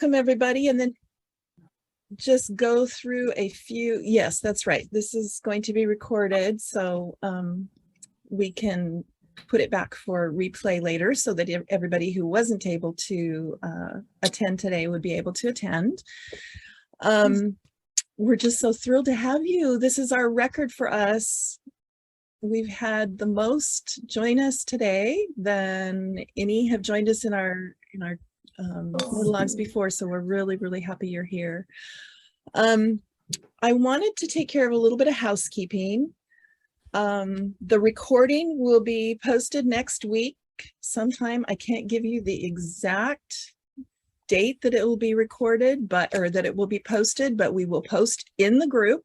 welcome everybody, and then just go through a few. Yes, that's right. This is going to be recorded, so we can put it back for replay later so that everybody who wasn't able to attend today would be able to attend. We're just so thrilled to have you. This is our record for us. We've had the most join us today than any have joined us in our logs before, so we're really happy you're here. I wanted to take care of a little bit of housekeeping. The recording will be posted next week sometime. I can't give you the exact date that it will be recorded, or that it will be posted, but we will post in the group,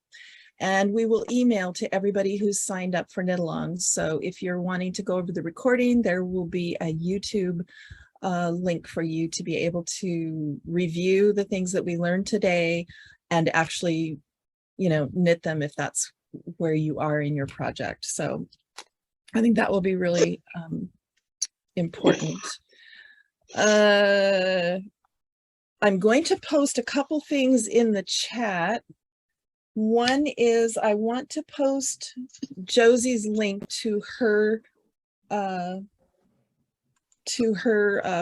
and we will email to everybody who's signed up for Knit-alongs. So if you're wanting to go over the recording, there will be a YouTube link for you to be able to review the things that we learned today and actually, knit them if that's where you are in your project. So I think that will be really important. I'm going to post a couple things in the chat. One is I want to post Josie's link to her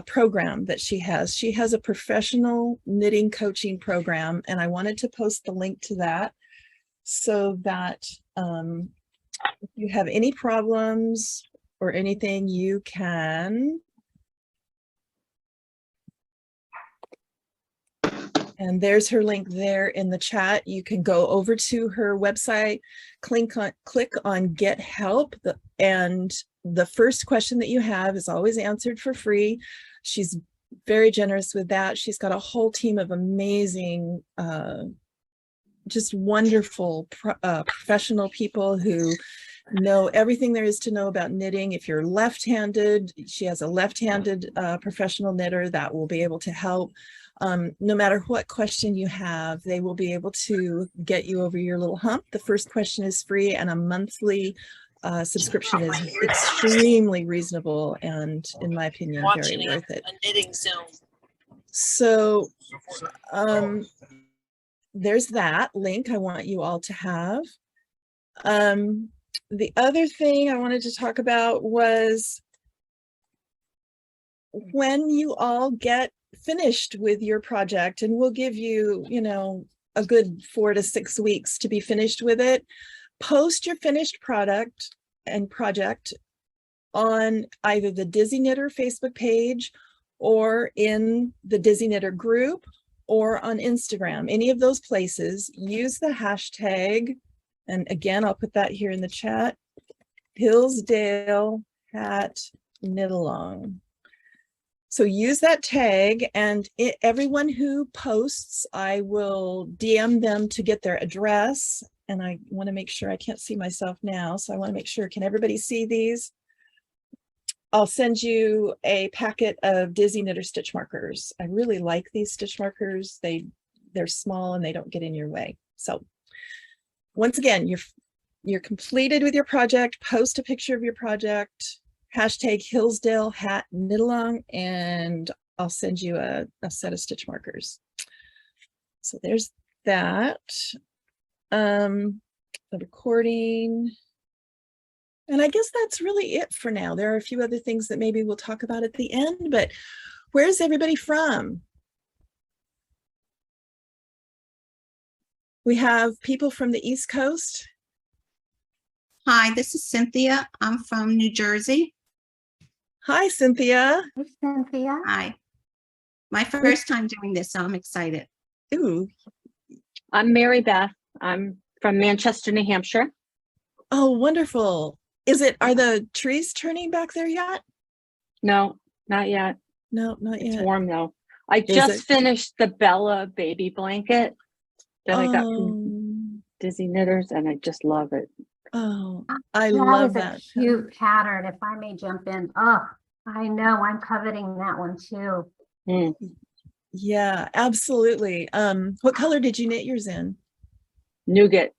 program that she has. She has a professional knitting coaching program, and I wanted to post the link to that so that if you have any problems or anything, you can. And there's her link there in the chat. You can go over to her website, click on Get Help, and the first question that you have is always answered for free. She's very generous with that. She's got a whole team of amazing, just wonderful professional people who know everything there is to know about knitting. If you're left-handed, she has a left-handed professional knitter that will be able to help. No matter what question you have, they will be able to get you over your little hump. The first question is free, and a monthly subscription is extremely reasonable and, in my opinion, very worth it. A knitting Zoom. So there's that link I want you all to have. The other thing I wanted to talk about was when you all get finished with your project, and we'll give you, a good 4 to 6 weeks to be finished with it. Post your finished product and project on either the Dizzy Knitter Facebook page or in the Dizzy Knitter group or on Instagram. Any of those places, use the hashtag, and again, I'll put that here in the chat, Hillsdale Hat Knit-along. So use that tag, and everyone who posts, I will DM them to get their address. And I want to make sure, I can't see myself now, so I want to make sure, can everybody see these? I'll send you a packet of Dizzy Knitter stitch markers. I really like these stitch markers. They're small and they don't get in your way. So once again, you're completed with your project. Post a picture of your project, hashtag Hillsdale Hat Knit-along, and I'll send you a set of stitch markers. So there's that. The recording. And I guess that's really it for now. There are a few other things that maybe we'll talk about at the end, but where's everybody from? We have people from the East Coast. Hi, this is Cynthia. I'm from New Jersey. Hi, Cynthia. Hey, Cynthia. Hi. My first time doing this, so I'm excited. Ooh. I'm Mary Beth. I'm from Manchester, New Hampshire. Oh, wonderful. Are the trees turning back there yet? No, not yet. No, not yet. It's warm though. I just finished the Bella baby blanket that I got from Dizzy Knitters, and I just love it. Oh, I love that. That is a cute pattern, if I may jump in. Oh, I know, I'm coveting that one too. Mm. Yeah, absolutely. What color did you knit yours in? Nougat.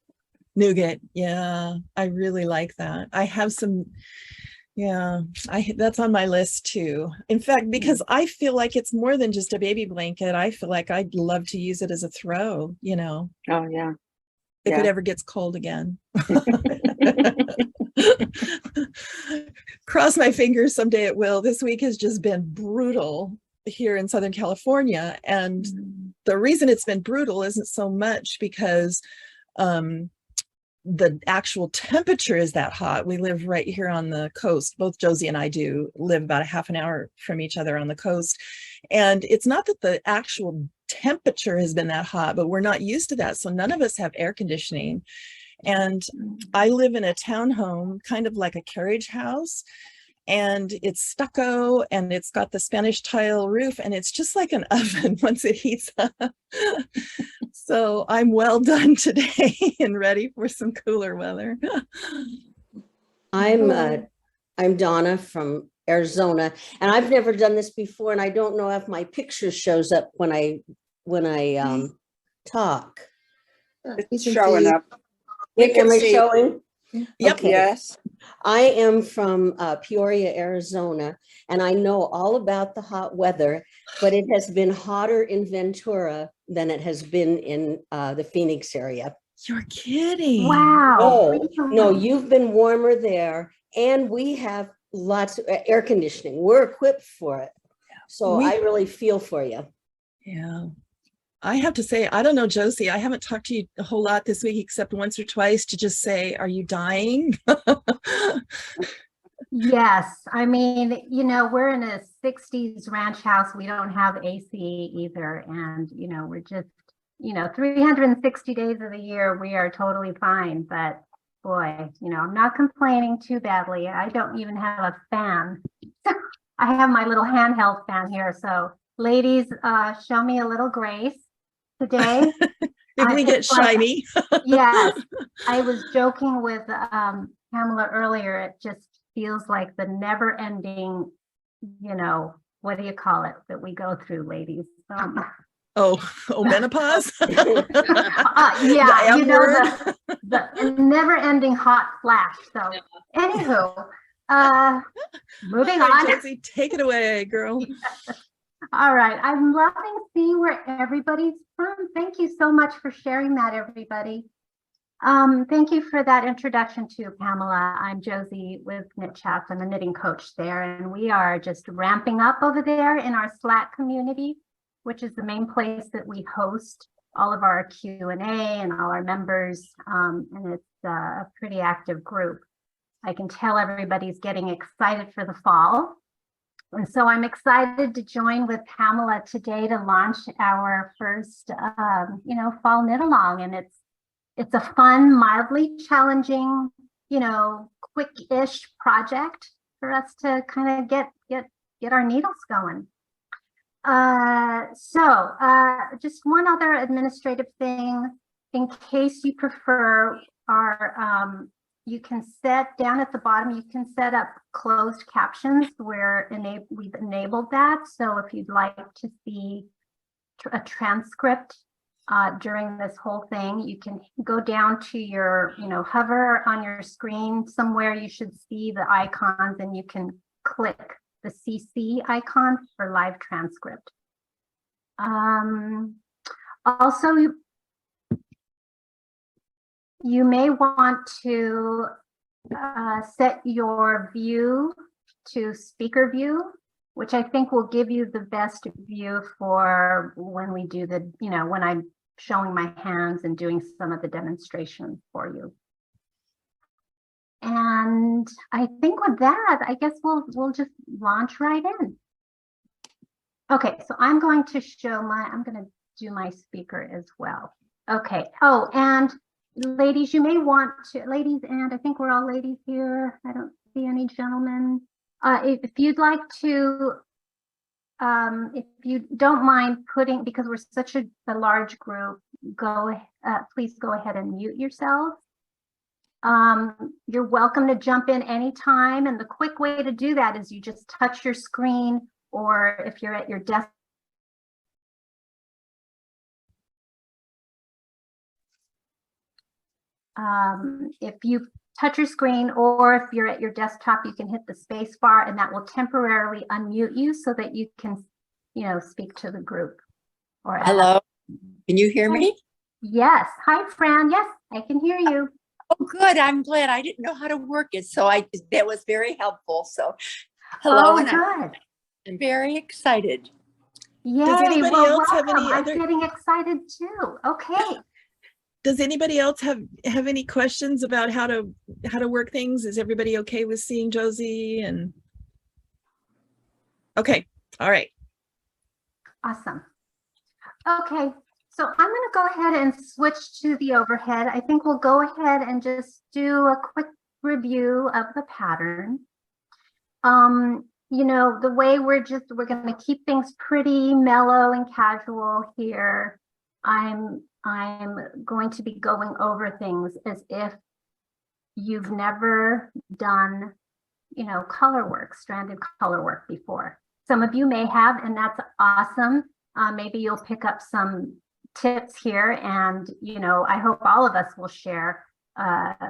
Nougat. Yeah, I really like that. I have some Yeah, that's on my list too. In fact, because I feel like it's more than just a baby blanket. I feel like I'd love to use it as a throw, you know, Oh, yeah. if it Yeah. ever gets cold again. Cross my fingers, someday it will. This week has just been brutal here in Southern California. And the reason it's been brutal isn't so much because the actual temperature is that hot. We live right here on the coast. Both Josie and I do live about a half an hour from each other on the coast. And it's not that the actual temperature has been that hot, but we're not used to that. So none of us have air conditioning. And I live in a townhome, kind of like a carriage house. And it's stucco and it's got the Spanish tile roof and it's just like an oven once it heats up. So I'm well done today and ready for some cooler weather. I'm Donna from Arizona, and I've never done this before, and I don't know if my picture shows up when I talk. It's showing up. Am I showing? Yep. Okay. Yes. I am from Peoria, Arizona, and I know all about the hot weather, but it has been hotter in Ventura than it has been in the Phoenix area. You're kidding. Wow. Oh, no, Really? you've been warmer there, and we have lots of air conditioning. We're equipped for it. So I really feel for you. Yeah. I have to say, I don't know, Josie, I haven't talked to you a whole lot this week, except once or twice to just say, are you dying? Yes. I mean, you know, we're in a 60s ranch house. We don't have AC either. And, you know, we're just, you know, 360 days of the year, we are totally fine. But boy, you know, I'm not complaining too badly. I don't even have a fan. I have my little handheld fan here. So ladies, show me a little grace today. If we get shiny. Yes, I was joking with Pamela earlier. It just feels like the never ending, you know, what do you call it that we go through, ladies? Menopause? Yeah, you know, the never ending hot flash. So anywho, moving on. Josie, take it away, girl. All right. I'm loving seeing where everybody's from. Thank you so much for sharing that, everybody. Thank you for that introduction to Pamela. I'm Josie with KnitChats. I'm a knitting coach there, and we are just ramping up over there in our Slack community, which is the main place that we host all of our Q&A and all our members, and it's a pretty active group. I can tell everybody's getting excited for the fall. And so I'm excited to join with Pamela today to launch our first, you know, fall knit along. And it's a fun, mildly challenging, you know, quick-ish project for us to kind of get our needles going. Just one other administrative thing, in case you prefer our you can set down at the bottom, you can set up closed captions where we've enabled that. So if you'd like to see a transcript during this whole thing, you can go down to your, you know, hover on your screen somewhere. You should see the icons and you can click the CC icon for live transcript. Also, you may want to set your view to speaker view, which I think will give you the best view for when we do the, you know, when I'm showing my hands and doing some of the demonstrations for you. And I think with that, I guess we'll just launch right in. Okay, so I'm going to do my speaker as well. Okay. Oh, and ladies, you may want to, ladies, and I think we're all ladies here. I don't see any gentlemen. If you'd like to, if you don't mind putting, because we're such a large group, please go ahead and mute yourself. You're welcome to jump in anytime. And the quick way to do that is you just touch your screen, or if you're at your desk, If you touch your screen or if you're at your desktop, you can hit the space bar and that will temporarily unmute you so that you can, speak to the group. Or Hello, can you hear me? Yes. Hi, Fran. Yes, I can hear you. Oh, good. I'm glad. I didn't know how to work it, so that was very helpful. So, hello, Oh, and good. I'm very excited. Yay. Does anybody Well, else have welcome. any I'm other? getting excited too. Okay. Does anybody else have any questions about how to work things? Is everybody okay with seeing Josie? And okay, all right. Awesome. Okay, so I'm going to go ahead and switch to the overhead. I think we'll go ahead and just do a quick review of the pattern. The way we're going to keep things pretty mellow and casual here. I'm going to be going over things as if you've never done, color work, stranded color work before. Some of you may have, and that's awesome. Maybe you'll pick up some tips here, and I hope all of us will share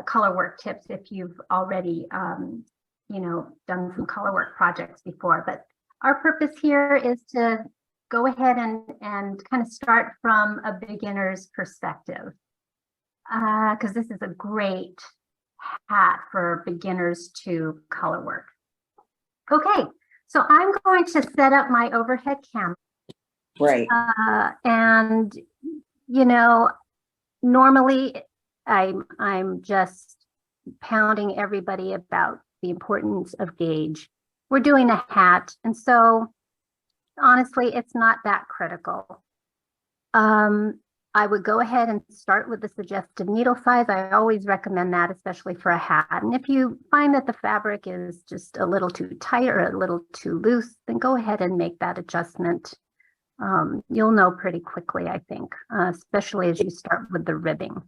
color work tips if you've already done some color work projects before. But our purpose here is to go ahead and kind of start from a beginner's perspective, because this is a great hat for beginners to color work. Okay, so I'm going to set up my overhead camera. Right. And normally I'm just pounding everybody about the importance of gauge. We're doing a hat, and so honestly, it's not that critical. I would go ahead and start with the suggested needle size. I always recommend that, especially for a hat. And if you find that the fabric is just a little too tight or a little too loose, then go ahead and make that adjustment. You'll know pretty quickly, I think, especially as you start with the ribbing.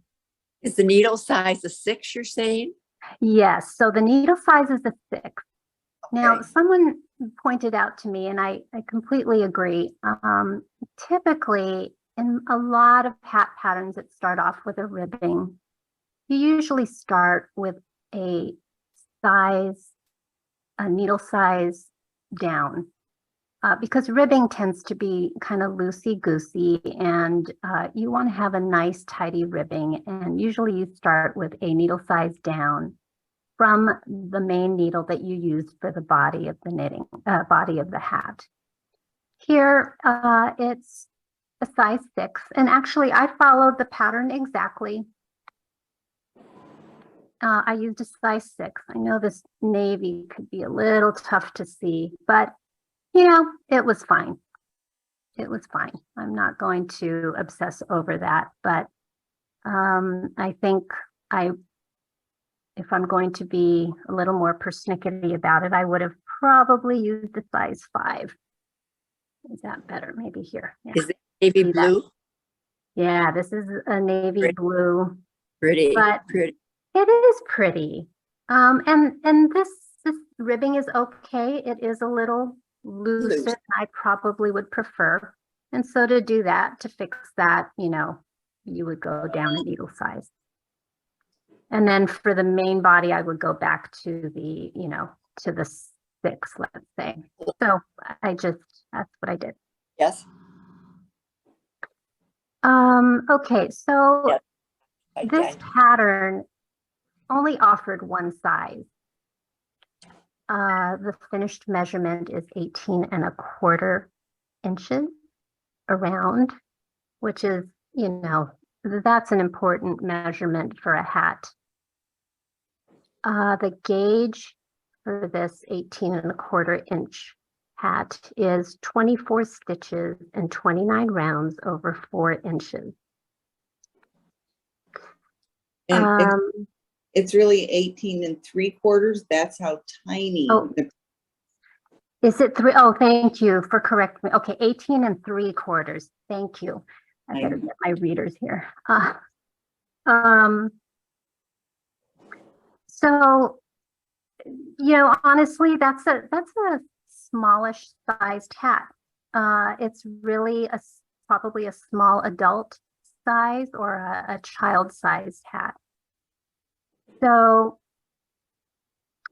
Is the needle size a 6, you're saying? Yes, so the needle size is a 6. Okay. Now, someone pointed out to me, and I completely agree, typically in a lot of hat patterns that start off with a ribbing, you usually start with a needle size down. Because ribbing tends to be kind of loosey-goosey, and you want to have a nice tidy ribbing, and usually you start with a needle size down from the main needle that you use for the body of the knitting, body of the hat. Here it's a size 6, and actually I followed the pattern exactly. I used a size 6. I know this navy could be a little tough to see, but it was fine. It was fine. I'm not going to obsess over that, but I think if I'm going to be a little more persnickety about it, I would have probably used a size 5. Is that better? Maybe here. Yeah. Is it navy blue? Yeah, this is a navy blue. Pretty. But pretty. It is pretty. And this ribbing is okay. It is a little loose than I probably would prefer. And so to do that, to fix that, you would go down a needle size. And then for the main body, I would go back to the, to the 6, let's say. So that's what I did. Yes. Okay, so Yes. this pattern only offered one size. The finished measurement is 18¼ inches around, which is, that's an important measurement for a hat. The gauge for this 18¼ inch hat is 24 stitches and 29 rounds over 4 inches. And it's really 18¾ That's how tiny. Oh. Is it 3? Oh, thank you for correcting me. Okay, 18¾ Thank you. I better get my readers here. So, honestly, that's a smallish sized hat. It's really probably a small adult size or a child sized hat. So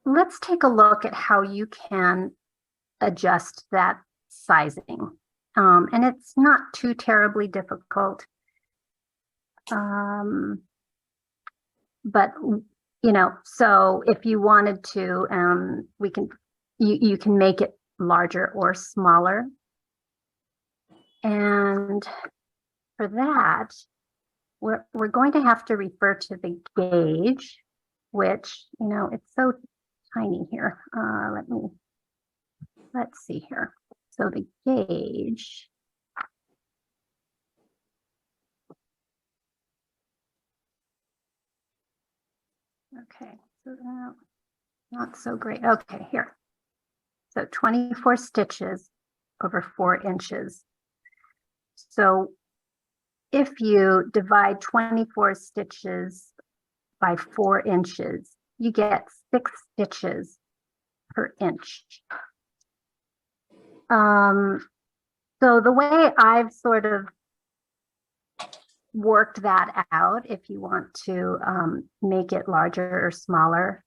let's take a look at how you can adjust that sizing. And it's not too terribly difficult. But you know, so if you wanted to, you can make it larger or smaller. And for that, we're going to have to refer to the gauge, which, you know, it's so tiny here. Let's see here. So the gauge. Okay, so not so great. Okay, here. So 24 stitches over 4 inches. So if you divide 24 stitches by 4 inches, you get 6 stitches per inch. So the way I've sort of worked that out, if you want to make it larger or smaller,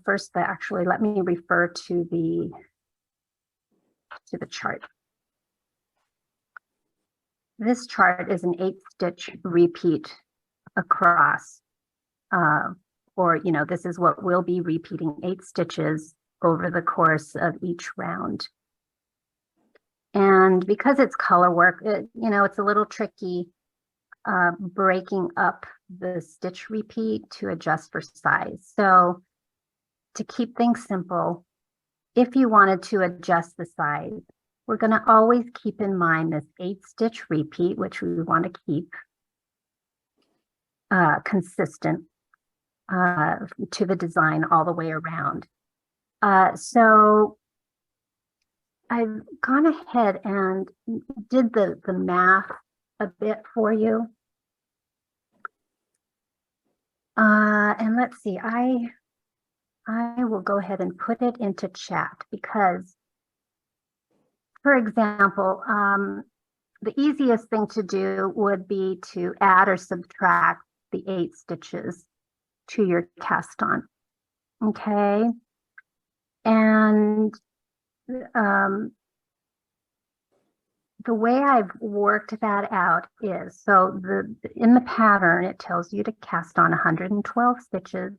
first, actually, let me refer to the chart. This chart is an 8-stitch repeat across, or, you know, this is what we'll be repeating 8 stitches over the course of each round. And because it's color work, you know, it's a little tricky breaking up the stitch repeat to adjust for size. So to keep things simple, if you wanted to adjust the size, we're going to always keep in mind this 8-stitch repeat, which we want to keep consistent to the design all the way around. So I've gone ahead and did the math a bit for you. And let's see, I will go ahead and put it into chat because, for example, the easiest thing to do would be to add or subtract the 8 stitches to your cast on. Okay. And the way I've worked that out is, so in the pattern, it tells you to cast on 112 stitches.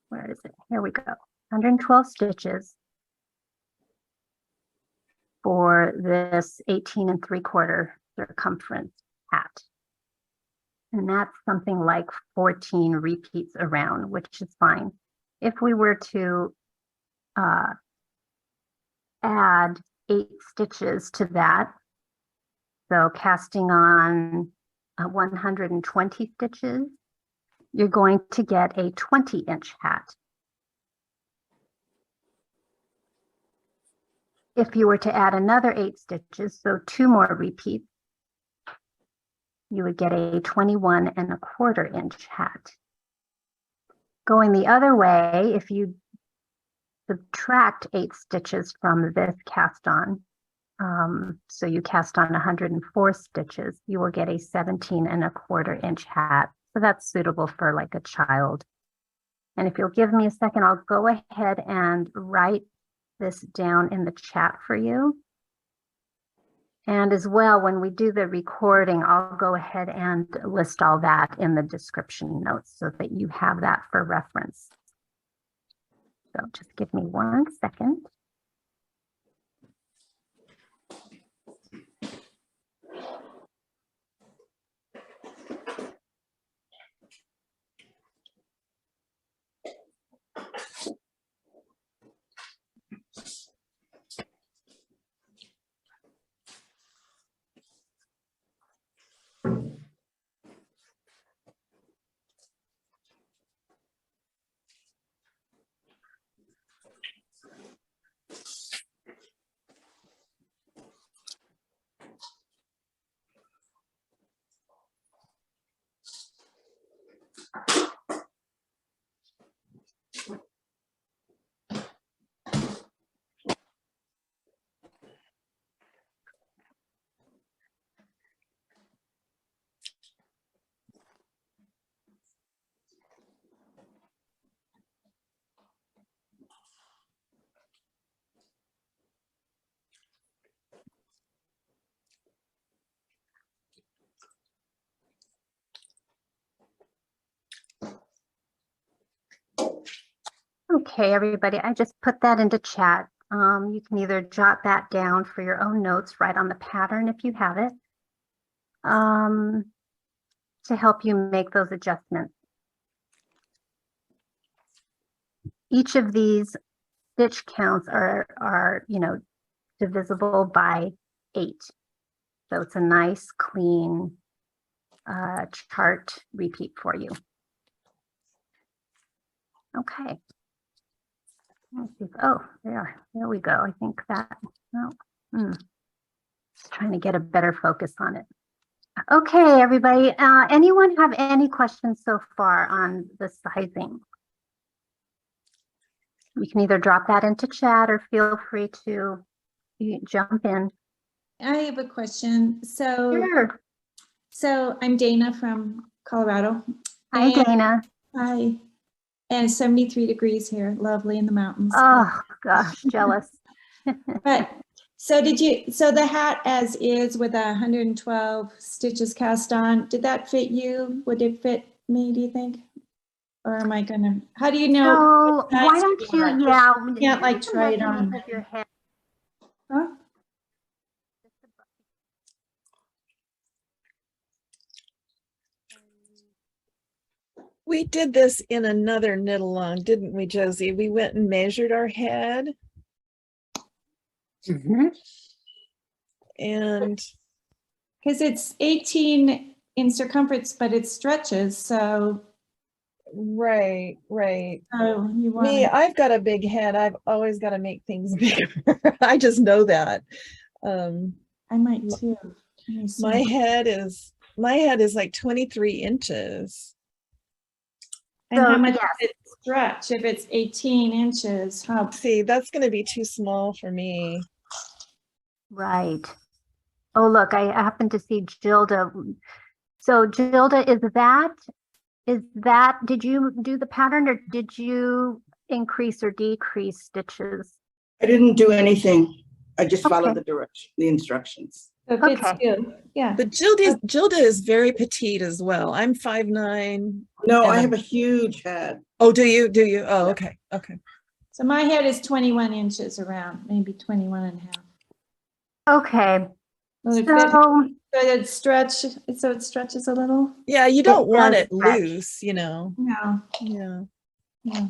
Where is it? Here we go. 112 stitches for this 18 3/4 circumference hat. And that's something like 14 repeats around, which is fine. If we were to add 8 stitches to that, so casting on 120 stitches, you're going to get a 20-inch hat. If you were to add another 8 stitches, so 2 more repeats, you would get a 21 1/4 inch hat. Going the other way, if you subtract 8 stitches from this cast on, so you cast on 104 stitches, you will get a 17 1/4 inch hat. So that's suitable for like a child. And if you'll give me a second, I'll go ahead and write this down in the chat for you. And as well, when we do the recording, I'll go ahead and list all that in the description notes so that you have that for reference. So just give me 1 second. Okay, everybody, I just put that into chat. You can either jot that down for your own notes right on the pattern if you have it, to help you make those adjustments. Each of these stitch counts are divisible by 8. So it's a nice, clean chart repeat for you. Okay. Oh, there we go. I think that, just trying to get a better focus on it. Okay, everybody, anyone have any questions so far on the sizing? You can either drop that into chat or feel free to jump in. I have a question. Sure. So I'm Dana from Colorado. Hi, Dana. Hi. And 73 degrees here, lovely in the mountains. Oh gosh, jealous. But so the hat as is with 112 stitches cast on, did that fit you? Would it fit me, do you think? Or am I gonna, how do you know? So why don't you, You can't like try it on. Of your head. Huh? We did this in another knit along, didn't we, Josie? We went and measured our head. And because it's 18 in circumference, but it stretches. So right. so you want Me, I've got a big head. I've always got to make things bigger. I just know that. I might too. My head is like 23 inches. And So, how much yes. does it stretch if it's 18 inches? How? See, that's going to be too small for me. Right. Oh, look, I happen to see Gilda. So Gilda, is that, did you do the pattern or did you increase or decrease stitches? I didn't do anything. I just followed the instructions. So it fits you. Yeah. But Gilda is very petite as well. I'm 5'9". No, I have a huge head. Oh, do you? Oh, okay. So my head is 21 inches around, maybe 21 and a half. Okay. Will it So fit? So it stretches a little? Yeah, you don't want it stretch. loose, No. Yeah.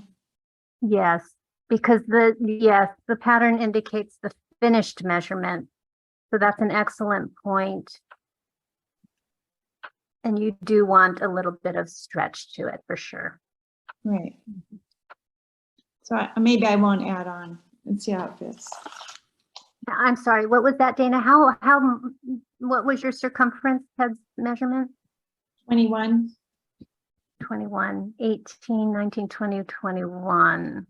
Yes, because the pattern indicates the finished measurement. So that's an excellent point. And you do want a little bit of stretch to it for sure. Right. So maybe I won't add on and see how it fits. I'm sorry, what was that, Dana? What was your circumference head measurement? 21. 21, 18, 19, 20, 21.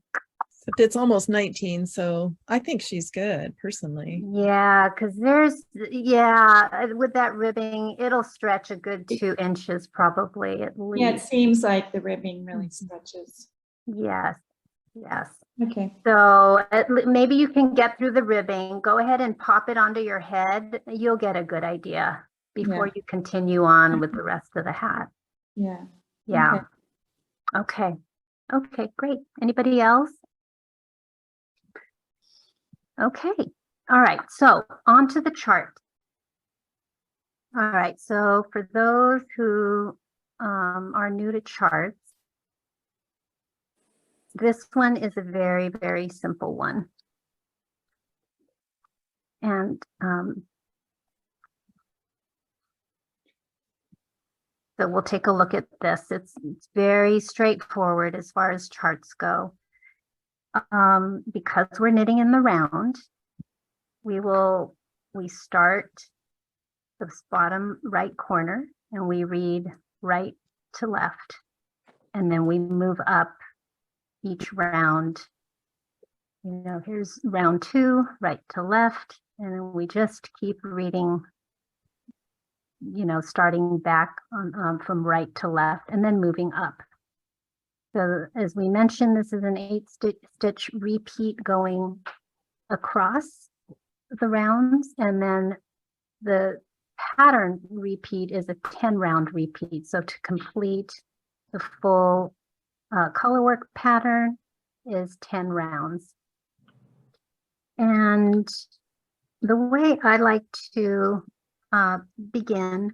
But it's almost 19, so I think she's good, personally. Yeah, because with that ribbing, it'll stretch a good 2 inches probably at least. Yeah, it seems like the ribbing really stretches. Yes. Okay. So maybe you can get through the ribbing. Go ahead and pop it onto your head. You'll get a good idea before you continue on with the rest of the hat. Yeah. Okay, great. Anybody else? Okay. All right. So on to the chart. All right. So for those who are new to charts, this one is a very, very simple one. And so we'll take a look at this. It's very straightforward as far as charts go. Because we're knitting in the round, we start the bottom right corner and we read right to left. And then we move up each round. Here's round 2, right to left. And then we just keep reading, starting back from right to left and then moving up. So as we mentioned, this is an 8-stitch repeat going across the rounds, and then the pattern repeat is a 10-round repeat. So to complete the full colorwork pattern, is 10 rounds. And the way I like to begin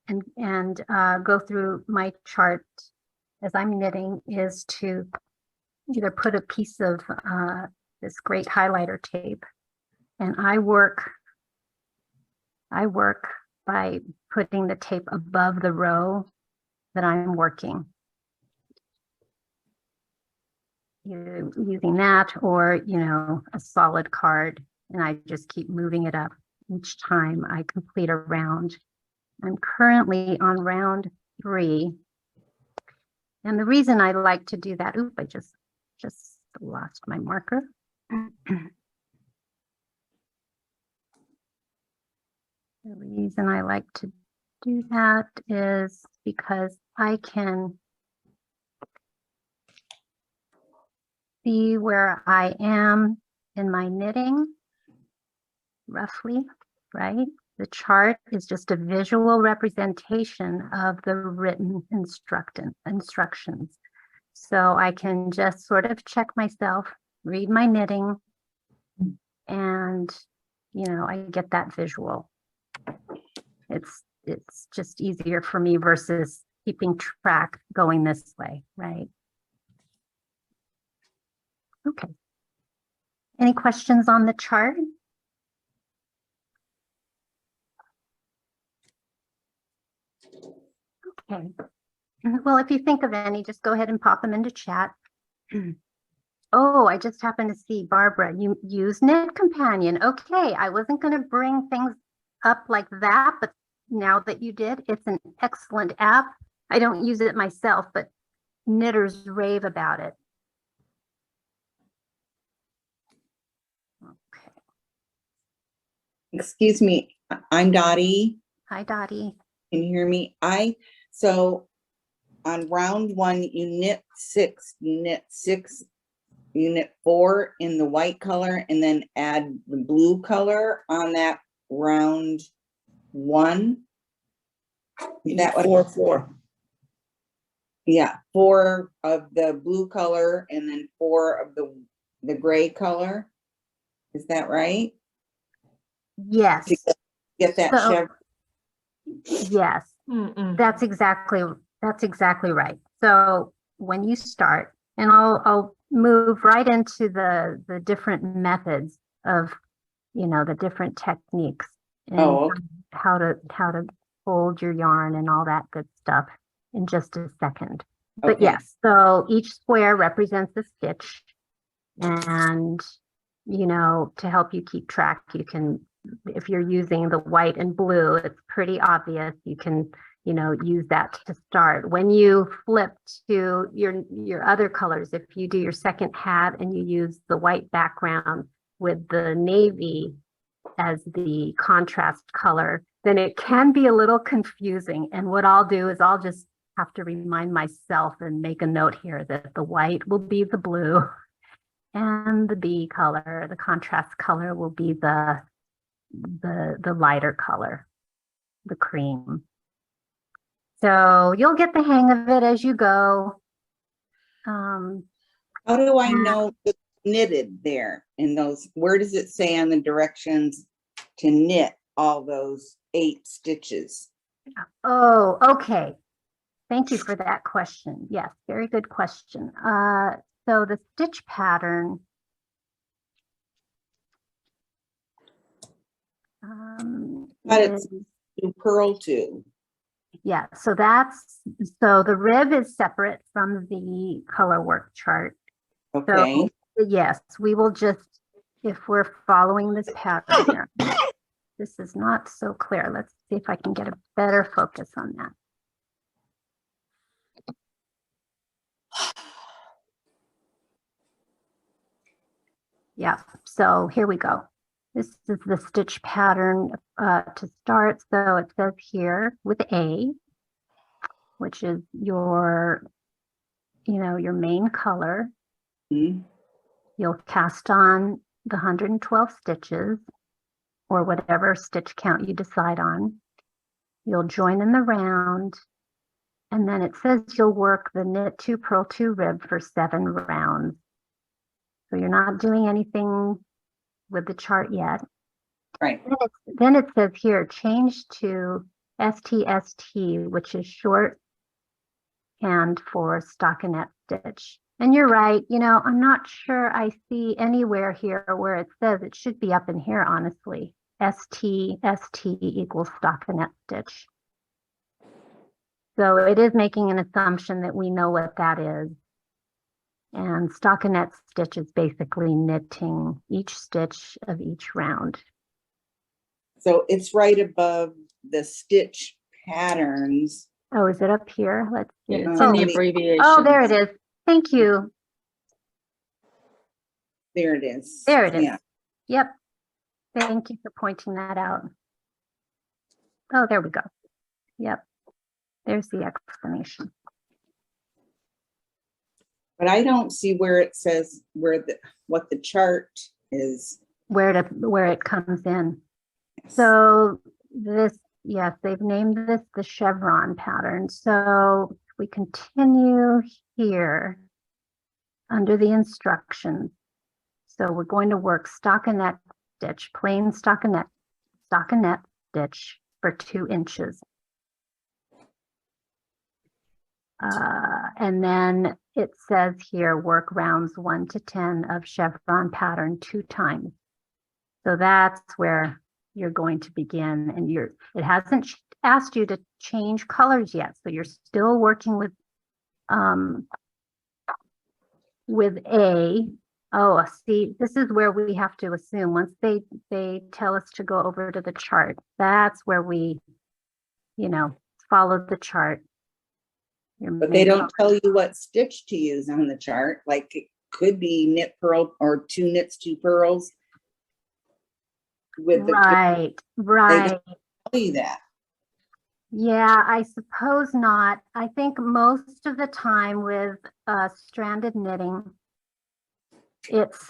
and go through my chart as I'm knitting is to either put a piece of this great highlighter tape, and I work by putting the tape above the row that I'm working. Either using that or, you know, a solid card, and I just keep moving it up each time I complete a round. I'm currently on round 3. And the reason I like to do that, I just lost my marker. The reason I like to do that is because I can see where I am in my knitting, roughly, right? The chart is just a visual representation of the written instructions. So I can just sort of check myself, read my knitting, and, you know, I get that visual. It's just easier for me versus keeping track going this way, right? Okay. Any questions on the chart? Okay. Well, if you think of any, just go ahead and pop them into chat. Oh, I just happened to see Barbara, you use Knit Companion. Okay, I wasn't going to bring things up like that, but now that you did, it's an excellent app. I don't use it myself, but knitters rave about it. Okay. Excuse me, I'm Dottie. Hi, Dottie. Can you hear me? So on round 1, you knit 6, you knit 6, you knit 4 in the white color, and then add the blue color on that round 1. That would 4. Yeah, 4 of the blue color and then 4 of the gray color. Is that right? Yes. To get that So, chevron. yes, that's exactly right. So when you start, and I'll move right into the different methods of, you know, the different techniques and Okay. how to fold your yarn and all that good stuff in just a second. But Okay. yes, so each square represents a stitch, and, you know, to help you keep track, you can, if you're using the white and blue, it's pretty obvious. You can, you know, use that to start. When you flip to your other colors, if you do your second hat and you use the white background with the navy as the contrast color, then it can be a little confusing. And what I'll do is I'll just have to remind myself and make a note here that the white will be the blue and the B color, the contrast color, will be the lighter color, the cream. So you'll get the hang of it as you go. How do I know it's knitted there in those? Where does it say on the directions to knit all those 8 stitches? Oh, okay. Thank you for that question. Yes, very good question. So the stitch pattern, But it's to purl to. yeah, so the rib is separate from the color work chart. Okay. So yes, we will just, if we're following this pattern here, this is not so clear. Let's see if I can get a better focus on that. Yeah, so here we go. This is the stitch pattern to start. So it says here with A, which is your, you know, your main color. Mm-hmm. You'll cast on the 112 stitches or whatever stitch count you decide on. You'll join in the round, and then it says you'll work the knit 2, purl 2 rib for 7 rounds. So you're not doing anything with the chart yet. Right. Then it says here, change to STST, which is shorthand for stockinette stitch. And you're right, you know, I'm not sure I see anywhere here where it says it should be up in here, honestly. STST equals stockinette stitch. So it is making an assumption that we know what that is. And stockinette stitch is basically knitting each stitch of each round. So it's right above the stitch patterns. Oh, is it up here? Let's see. It's in the abbreviation. Oh, there it is. Thank you. There it is. There it is. Yeah. Yep. Thank you for pointing that out. Oh, there we go. Yep. There's the explanation. But I don't see where it says what the chart is. Where it comes in. So this, yes, they've named this the chevron pattern. So we continue here under the instructions. So we're going to work stockinette stitch, plain stockinette stitch for 2 inches. And then it says here, work rounds 1 to 10 of chevron pattern 2 times. So that's where you're going to begin, and it hasn't asked you to change colors yet. So you're still working with A. Oh, see, this is where we have to assume once they tell us to go over to the chart, that's where we, you know, follow the chart. But they don't tell you what stitch to use on the chart. Like it could be knit purl or 2 knits, 2 purls. With the right. They don't tell you that. Yeah, I suppose not. I think most of the time with stranded knitting, it's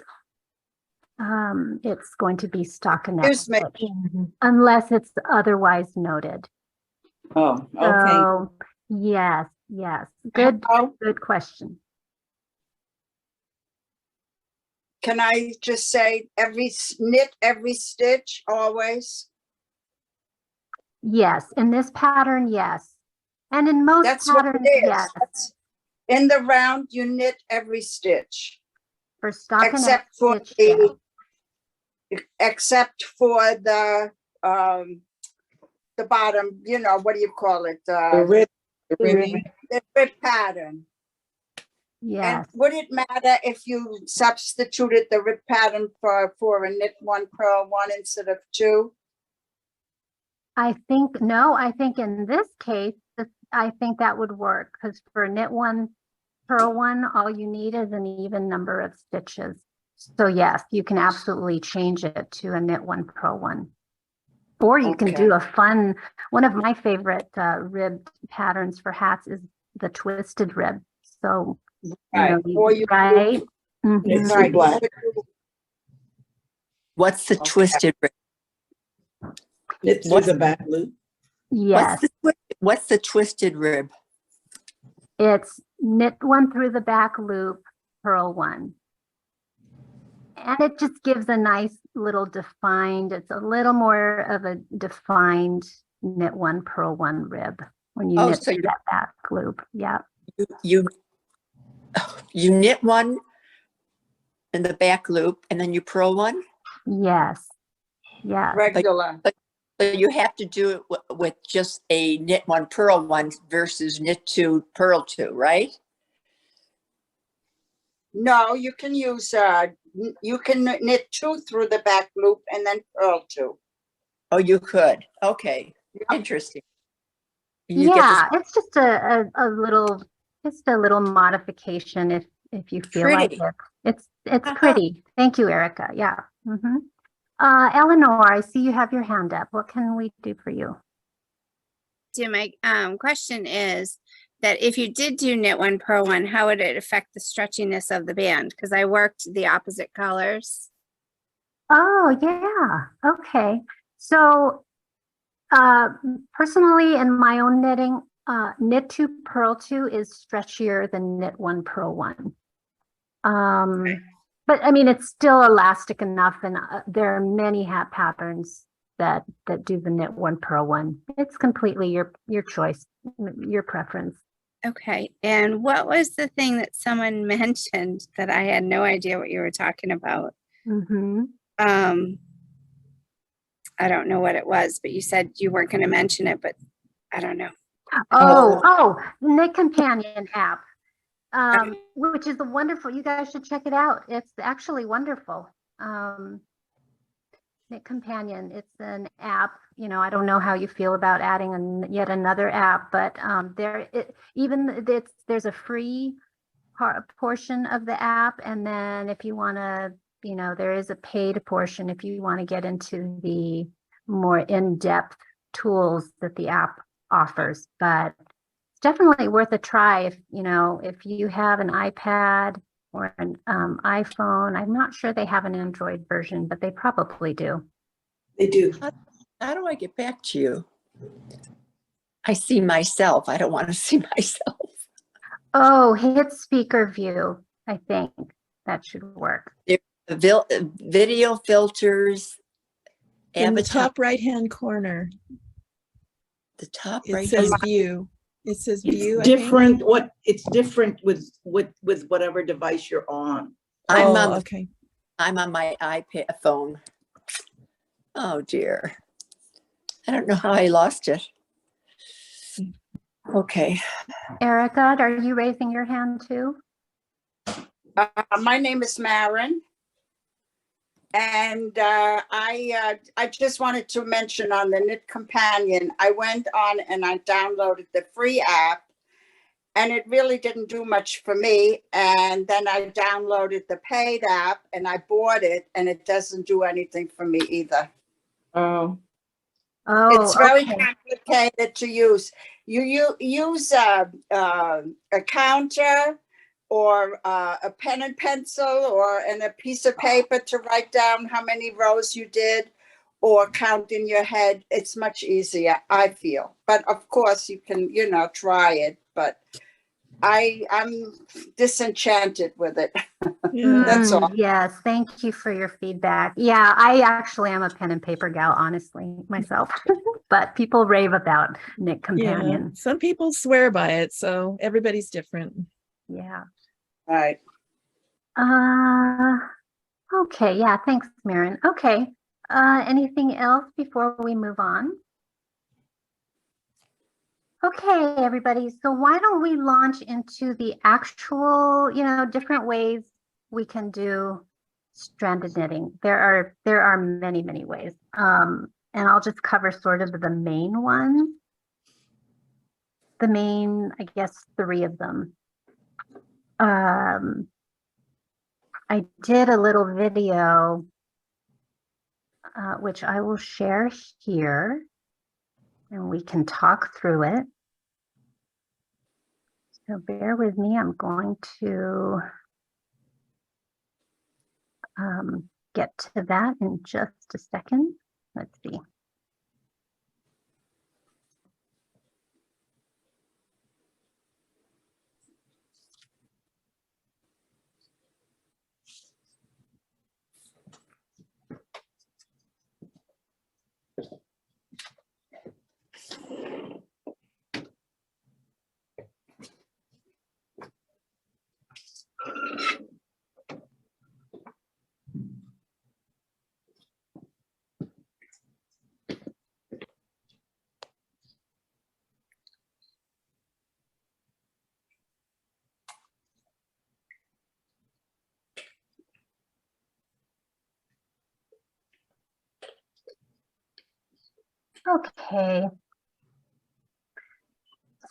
going to be stockinette stitch, unless it's otherwise noted. Oh, okay. So yes, good question. Can I just say knit every stitch always? Yes, in this pattern, yes. And in most patterns, yes. In the round, you knit every stitch. For stockinette stitch, yes. Except for the bottom, you know, what do you call it? The rib pattern. Yes. And would it matter if you substituted the rib pattern for a knit 1 purl 1 instead of 2? I think, no, I think in this case, I think that would work, because for knit 1 purl 1, all you need is an even number of stitches. So yes, you can absolutely change it to a knit 1 purl 1. Or you can do a fun, one of my favorite rib patterns for hats is the twisted rib. So, right. Right. It's black. What's the twisted rib? It's with the back loop. Yes. What's the twisted rib? It's knit 1 through the back loop, purl 1. And it just gives a nice little defined, it's a little more of a defined knit 1 purl 1 rib when you knit through that back loop. Yeah. You knit 1 in the back loop and then you purl 1? Yes. Yeah. Regular. So you have to do it with just a knit 1 purl 1 versus knit 2 purl 2, right? No, you can use you can knit 2 through the back loop and then purl 2. Oh, you could. Okay. Interesting. Yeah, it's just a little modification if you feel like it. It's pretty. Thank you, Erica. Yeah. Eleanor, I see you have your hand up. What can we do for you? So my question is that if you did do knit 1 purl 1, how would it affect the stretchiness of the band? Because I worked the opposite colors. Oh, yeah. Okay. So personally, in my own knitting, knit 2 purl 2 is stretchier than knit 1 purl 1. But I mean, it's still elastic enough, and there are many hat patterns that do the knit one purl one. It's completely your choice, your preference. Okay, and what was the thing that someone mentioned that I had no idea what you were talking about? Mm-hmm. I don't know what it was, but you said you weren't going to mention it, but I don't know. Oh, Knit Companion app, which is wonderful. You guys should check it out. It's actually wonderful. Knit Companion, it's an app. You know, I don't know how you feel about adding yet another app, but there's a free portion of the app, and then if you want to, you know, there is a paid portion if you want to get into the more in-depth tools that the app offers. But it's definitely worth a try if you have an iPad or an iPhone. I'm not sure they have an Android version, but they probably do. They do. How do I get back to you? I see myself. I don't want to see myself. Oh, hit speaker view. I think that should work. Video filters. In the Avatar. top right-hand corner, The top it right. says view. It says view. It's different. It's different with whatever device you're on. Okay. I'm on my iPad phone. Oh dear. I don't know how I lost it. Okay. Erica, are you raising your hand too? My name is Maren. And I just wanted to mention on the Knit Companion, I went on and I downloaded the free app, and it really didn't do much for me. And then I downloaded the paid app and I bought it, and it doesn't do anything for me either. Oh. It's very Okay. complicated to use. You use a counter or a pen and pencil and a piece of paper to write down how many rows you did, or count in your head. It's much easier, I feel. But of course you can, try it, but I'm disenchanted with it. That's all. Yes, thank you for your feedback. Yeah, I actually am a pen and paper gal, honestly, myself. But people rave about Knit Companion. Yeah, some people swear by it, so everybody's different. Yeah. Right. Okay, yeah, thanks, Maren. Okay. Anything else before we move on? Okay, everybody. So why don't we launch into the actual, different ways we can do stranded knitting. There are many, many ways. And I'll just cover sort of the main ones. The main, I guess, 3 of them. I did a little video, which I will share here, and we can talk through it. So bear with me. I'm going to get to that in just a second. Let's see. Okay.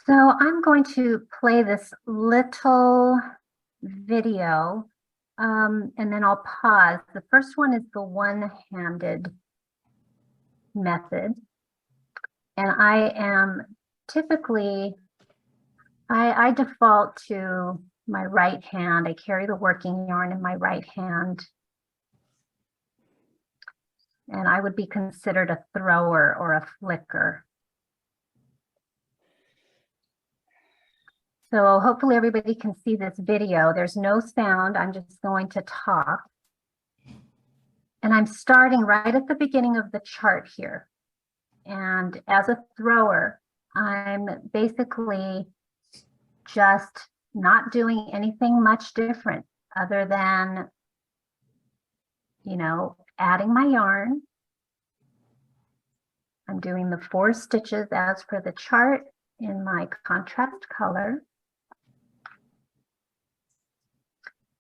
So I'm going to play this little video, and then I'll pause. The first one is the one-handed method. And I am typically, I default to my right hand. I carry the working yarn in my right hand. And I would be considered a thrower or a flicker. So hopefully everybody can see this video. There's no sound. I'm just going to talk. And I'm starting right at the beginning of the chart here. And as a thrower, I'm basically just not doing anything much different other than, you know, adding my yarn. I'm doing the 4 stitches as per the chart in my contrast color.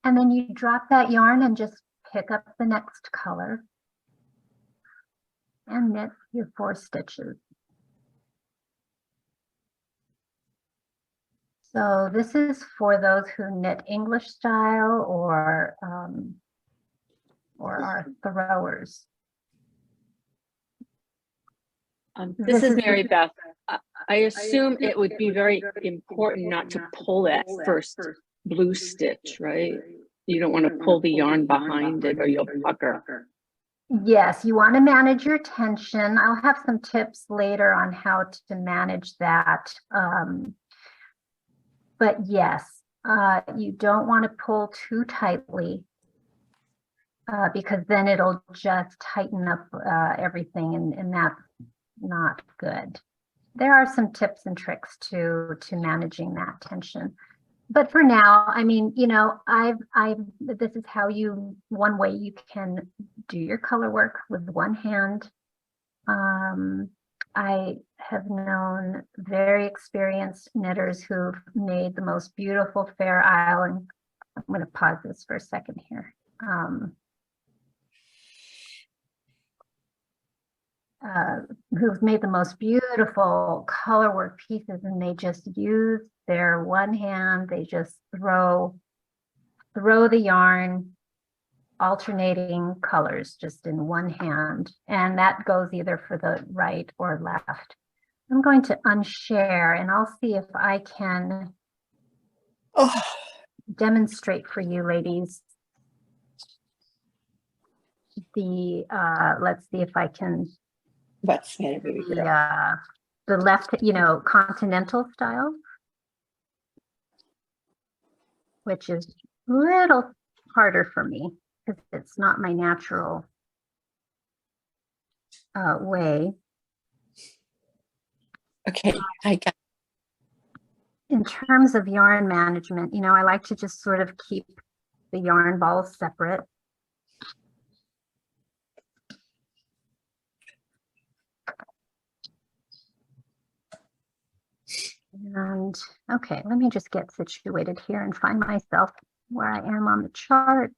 And then you drop that yarn and just pick up the next color and knit your 4 stitches. So this is for those who knit English style or are throwers. This is Mary Beth. I assume it would be very important not to pull that first blue stitch, right? You don't want to pull the yarn behind it or you'll pucker. Yes, you want to manage your tension. I'll have some tips later on how to manage that. But yes, you don't want to pull too tightly because then it'll just tighten up everything, and that's not good. There are some tips and tricks to managing that tension. But for now, I mean, you know, this is how one way you can do your color work with one hand. I have known very experienced knitters who've made the most beautiful Fair Isle. I'm going to pause this for a second here. Who've made the most beautiful color work pieces, and they just use their one hand. They just throw the yarn, alternating colors just in one hand, and that goes either for the right or left. I'm going to unshare and I'll see if I can demonstrate for you ladies the let's see if I can the left, you know, continental style, which is a little harder for me because it's not my natural way. Okay, I got. In terms of yarn management, you know, I like to just sort of keep the yarn balls separate. And okay, let me just get situated here and find myself where I am on the chart.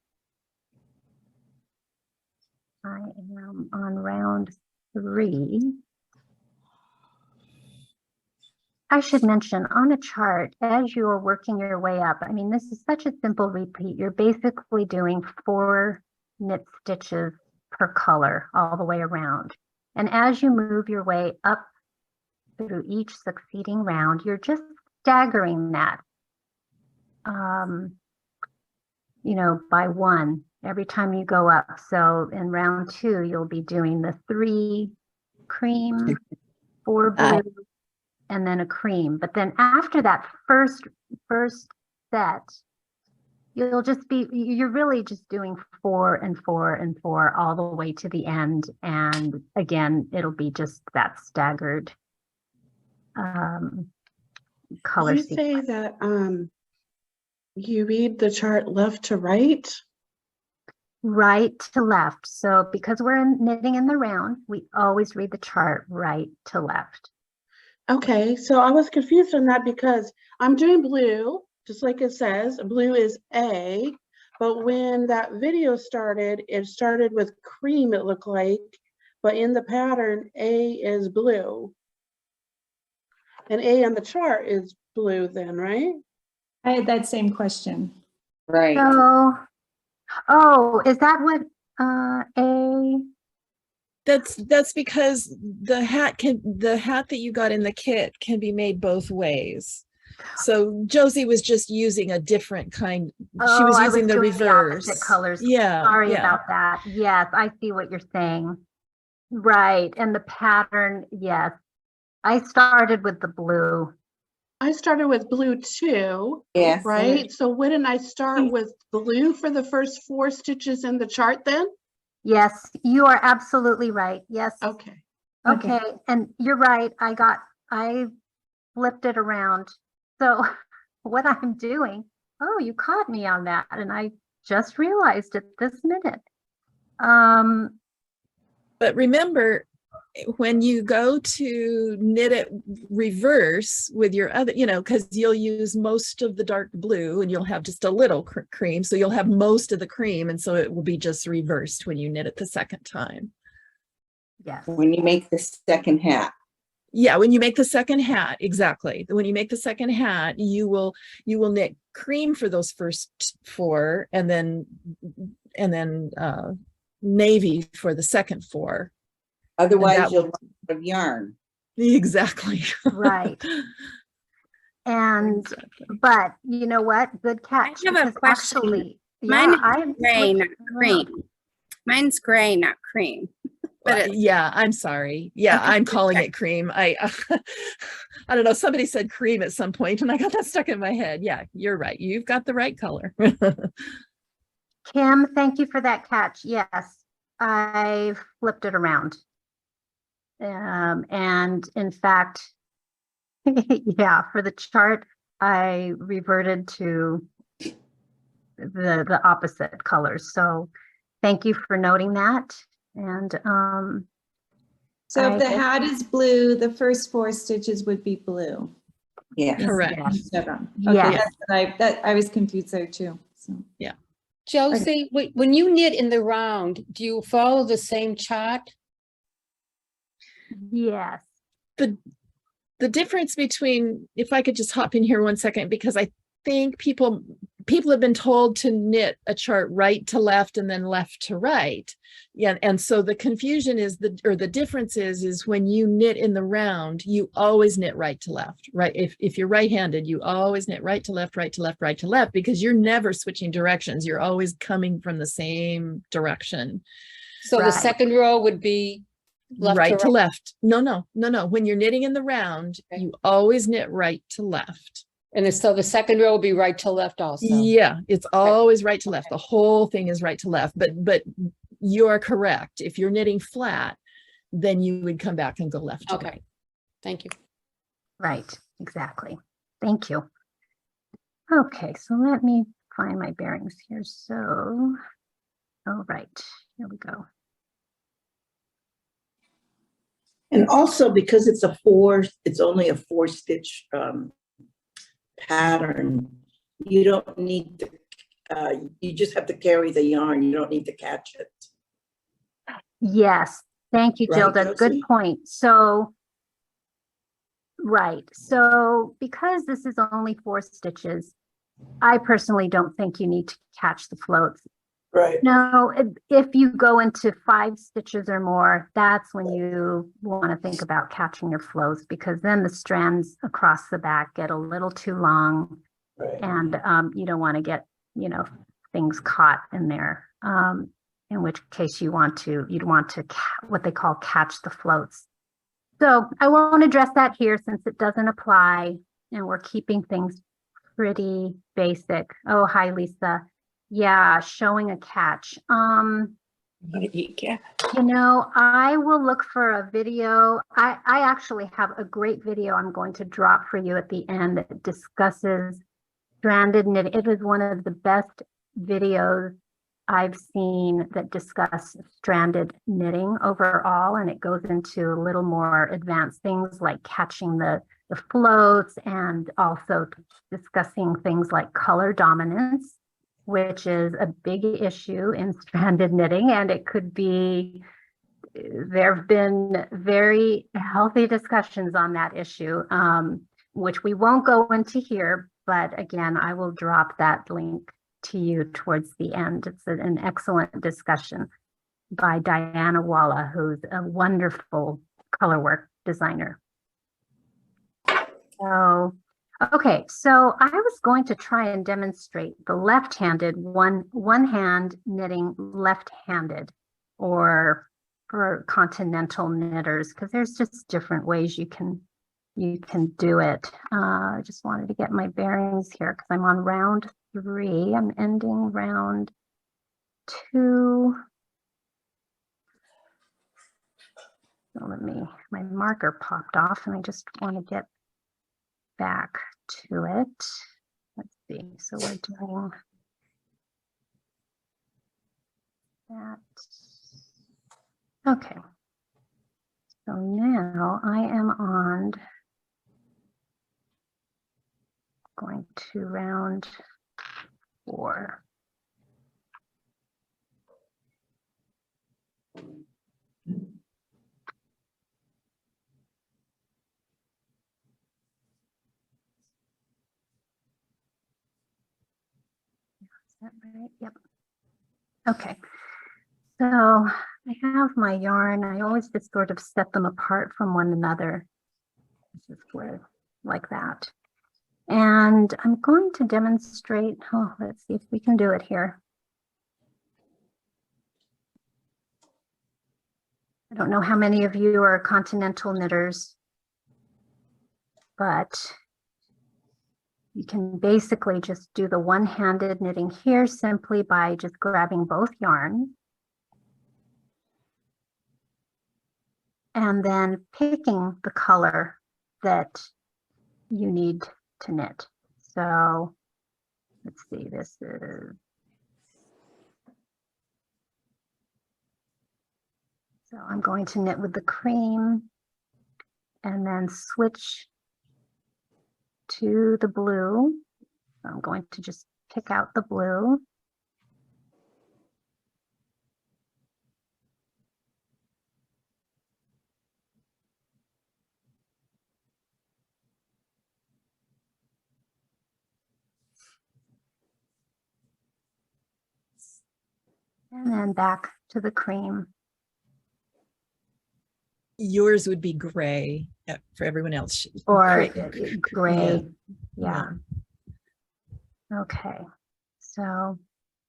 I am on round 3. I should mention on a chart, as you're working your way up, I mean, this is such a simple repeat. You're basically doing 4 knit stitches per color all the way around. And as you move your way up through each succeeding round, you're just staggering that, you know, by 1 every time you go up. So in round 2, you'll be doing the 3 cream, 4 blue, and then a cream. But then after that first set, you're really just doing 4 and 4 and 4 all the way to the end. And again, it'll be just that staggered color You say sequence. that you read the chart left to right? Right to left. So because we're knitting in the round, we always read the chart right to left. Okay, so I was confused on that because I'm doing blue, just like it says, blue is A, but when that video started, it started with cream, it looked like, but in the pattern, A is blue. And A on the chart is blue then, right? I had that same question. Right. So, oh, is that what A? That's because the hat that you got in the kit can be made both ways. So Josie was just using a different kind. She was using the reverse. The colors. Yeah. Sorry yeah. about that. Yes, I see what you're saying. Right. And the pattern, yes. I started with the blue I started with blue too, Yes. right? So wouldn't I start with blue for the first 4 stitches in the chart then? Yes, you are absolutely right. Yes. Okay. Okay, and you're right. I flipped it around. So what I'm doing, oh, you caught me on that, and I just realized it this minute. But remember, when you go to knit it reverse with your other, because you'll use most of the dark blue and you'll have just a little cream. So you'll have most of the cream. And so it will be just reversed when you knit it the second time. Yes. When you make the second hat. Yeah, when you make the second hat, exactly. When you make the second hat, you will knit cream for those first 4 and then navy for the second 4. Otherwise you'll run out of yarn. Exactly. Right. And but you know what? Good catch. I have a because question. actually, Mine yeah, is gray, not cream. Mine's gray, not cream. But Well, yeah, I'm sorry. Yeah, I'm calling it cream. I don't know. Somebody said cream at some point and I got that stuck in my head. Yeah, you're right. You've got the right color. Kim, thank you for that catch. Yes, I flipped it around. And in fact, yeah, for the chart, I reverted to the opposite colors. So thank you for noting that. And So if the hat is blue, the first 4 stitches would be blue. Yeah. Correct. Instead of- Yes. Okay, I was confused there too. So Yeah. Josie, when you knit in the round, do you follow the same chart? Yes. The difference between, if I could just hop in here 1 second, because I think people have been told to knit a chart right to left and then left to right. Yeah, and so the confusion is the difference is when you knit in the round, you always knit right to left, right? If you're right-handed, you always knit right to left, right to left, right to left, because you're never switching directions. You're always coming from the same direction. So the second row would be left right to right. left. No. When you're knitting in the round, you always knit right to left. And so the second row will be right to left also. Yeah, it's always right to left. The whole thing is right to left, but you are correct. If you're knitting flat, then you would come back and go left to right. Thank you. Right, exactly. Thank you. Okay, so let me find my bearings here. So, all right, here we go. And also because it's only a 4 stitch pattern, you don't need to, you just have to carry the yarn. You don't need to catch it. Yes, thank you, Right, Gilda. Good Josie? point. So, right. So because this is only 4 stitches, I personally don't think you need to catch the floats. Right. No, if you go into 5 stitches or more, that's when you want to think about catching your floats, because then the strands across the back get a little too long. Right. And you don't want to get, things caught in there. In which case you'd want to what they call catch the floats. So I won't address that here since it doesn't apply and we're keeping things pretty basic. Oh, hi, Lisa. Yeah, showing a catch. I will look for a video. I actually have a great video I'm going to drop for you at the end that discusses stranded knitting. It is one of the best videos I've seen that discuss stranded knitting overall, and it goes into a little more advanced things like catching the floats and also discussing things like color dominance, which is a big issue in stranded knitting, and it could be, there have been very healthy discussions on that issue, which we won't go into here, but again, I will drop that link to you towards the end. It's an excellent discussion by Diana Walla, who's a wonderful colorwork designer. So, okay, so I was going to try and demonstrate the left-handed one hand knitting left-handed, or for continental knitters, because there's just different ways you can you can do it. I just wanted to get my bearings here because I'm on round 3. I'm ending round 2. So my marker popped off and I just want to get back to it. Let's see, so we're doing that. Okay. So now I am on going to round 4. Is that right? Yep. Okay. So I have my yarn. I always just sort of set them apart from one another. This is where, like that. And I'm going to demonstrate. Oh, let's see if we can do it here. I don't know how many of you are continental knitters, but you can basically just do the one-handed knitting here simply by just grabbing both yarns and then picking the color that you need to knit. So let's see, this is, so I'm going to knit with the cream and then switch to the blue. I'm going to just pick out the blue. And then back to the cream. Yours would be gray for everyone else. Or Gray. gray. Yeah. Okay. So,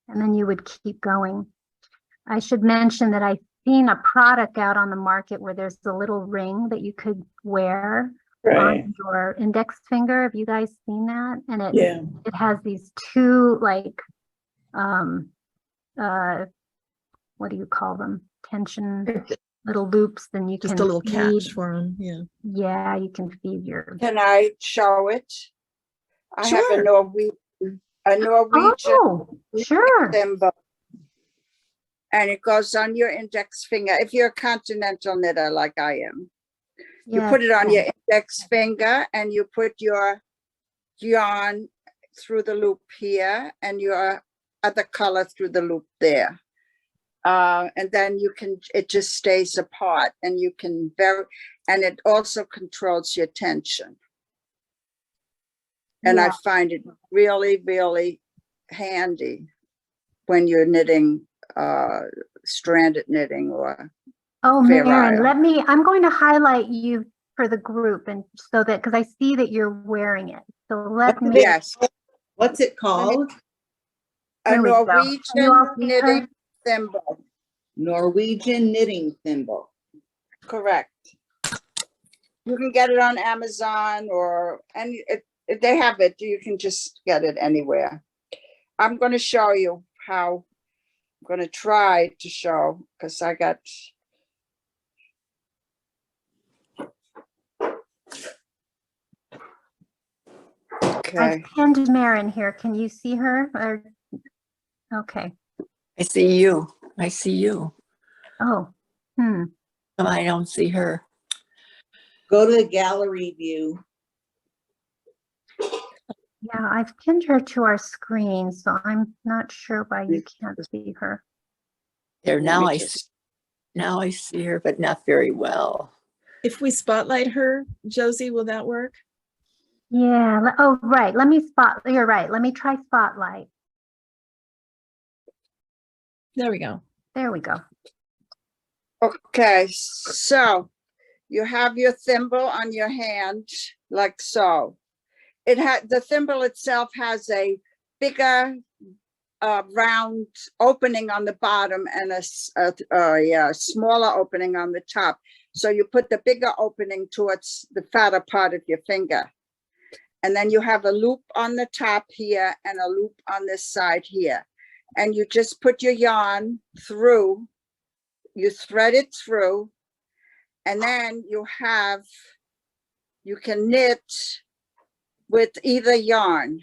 and then you would keep going. I should mention that I've seen a product out on the market where there's a little ring that you could wear on your index finger. Have you guys seen that? And it has these two, like, what do you call them? Tension little loops. Then you Just can a little feed, catch for them. Yeah. yeah, you can feed your. Can I show it? I have Sure. a Norwegian Oh, sure. symbol. And it goes on your index finger. If you're a continental knitter like I am, you Yes, put it on yes. your index finger and you put your yarn through the loop here and your other color through the loop there. And then it just stays apart and you can and it also controls your tension. And Yeah. I find it really, really handy when you're knitting, stranded knitting or Oh, fair Maren, isle. I'm going to highlight you for the group and so that, because I see that you're wearing it. So let me. Yes, What's it called? a There we go. Norwegian Can you all see her? knitting thimble. Norwegian knitting thimble. Correct. You can get it on Amazon and they have it. You can just get it anywhere. I'm going to show you how. I'm going to try to show because I got. Okay. I've pinned Maren here. Can you see her? Okay. I see you. I see you. Oh, I don't see her. Go to the gallery view. yeah, I've pinned her to our screen, so I'm not sure why you can't see her. There, now I see her, but not very well. If we spotlight her, Josie, will that work? Yeah. Oh, right. You're right. Let me try spotlight. There we go. There we go. Okay, so you have your thimble on your hand like so. The thimble itself has a bigger round opening on the bottom and a smaller opening on the top. So you put the bigger opening towards the fatter part of your finger. And then you have a loop on the top here and a loop on this side here. And you just put your yarn through, you thread it through, and then you can knit with either yarn.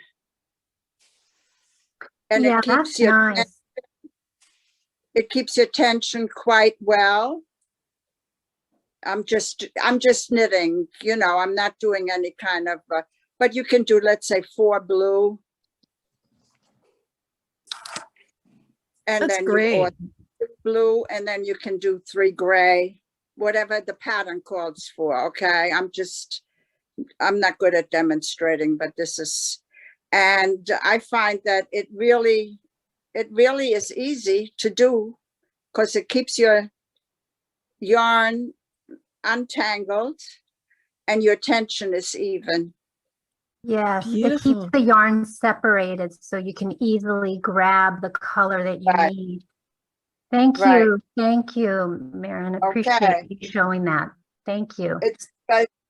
And Yeah, it keeps that's your nice. it keeps your tension quite well. I'm just knitting, you know, I'm not doing any kind of, but you can do, let's say 4 blue. And That's then great. or blue, and then you can do 3 gray, whatever the pattern calls for. Okay. I'm not good at demonstrating, but this is, and I find that it really is easy to do because it keeps your yarn untangled and your tension is even. Yes, it keeps Beautiful. the yarn separated so you can easily grab the color that you Right. need. Thank Right. you. Thank you, Maren. Appreciate Okay. you showing that. Thank you. It's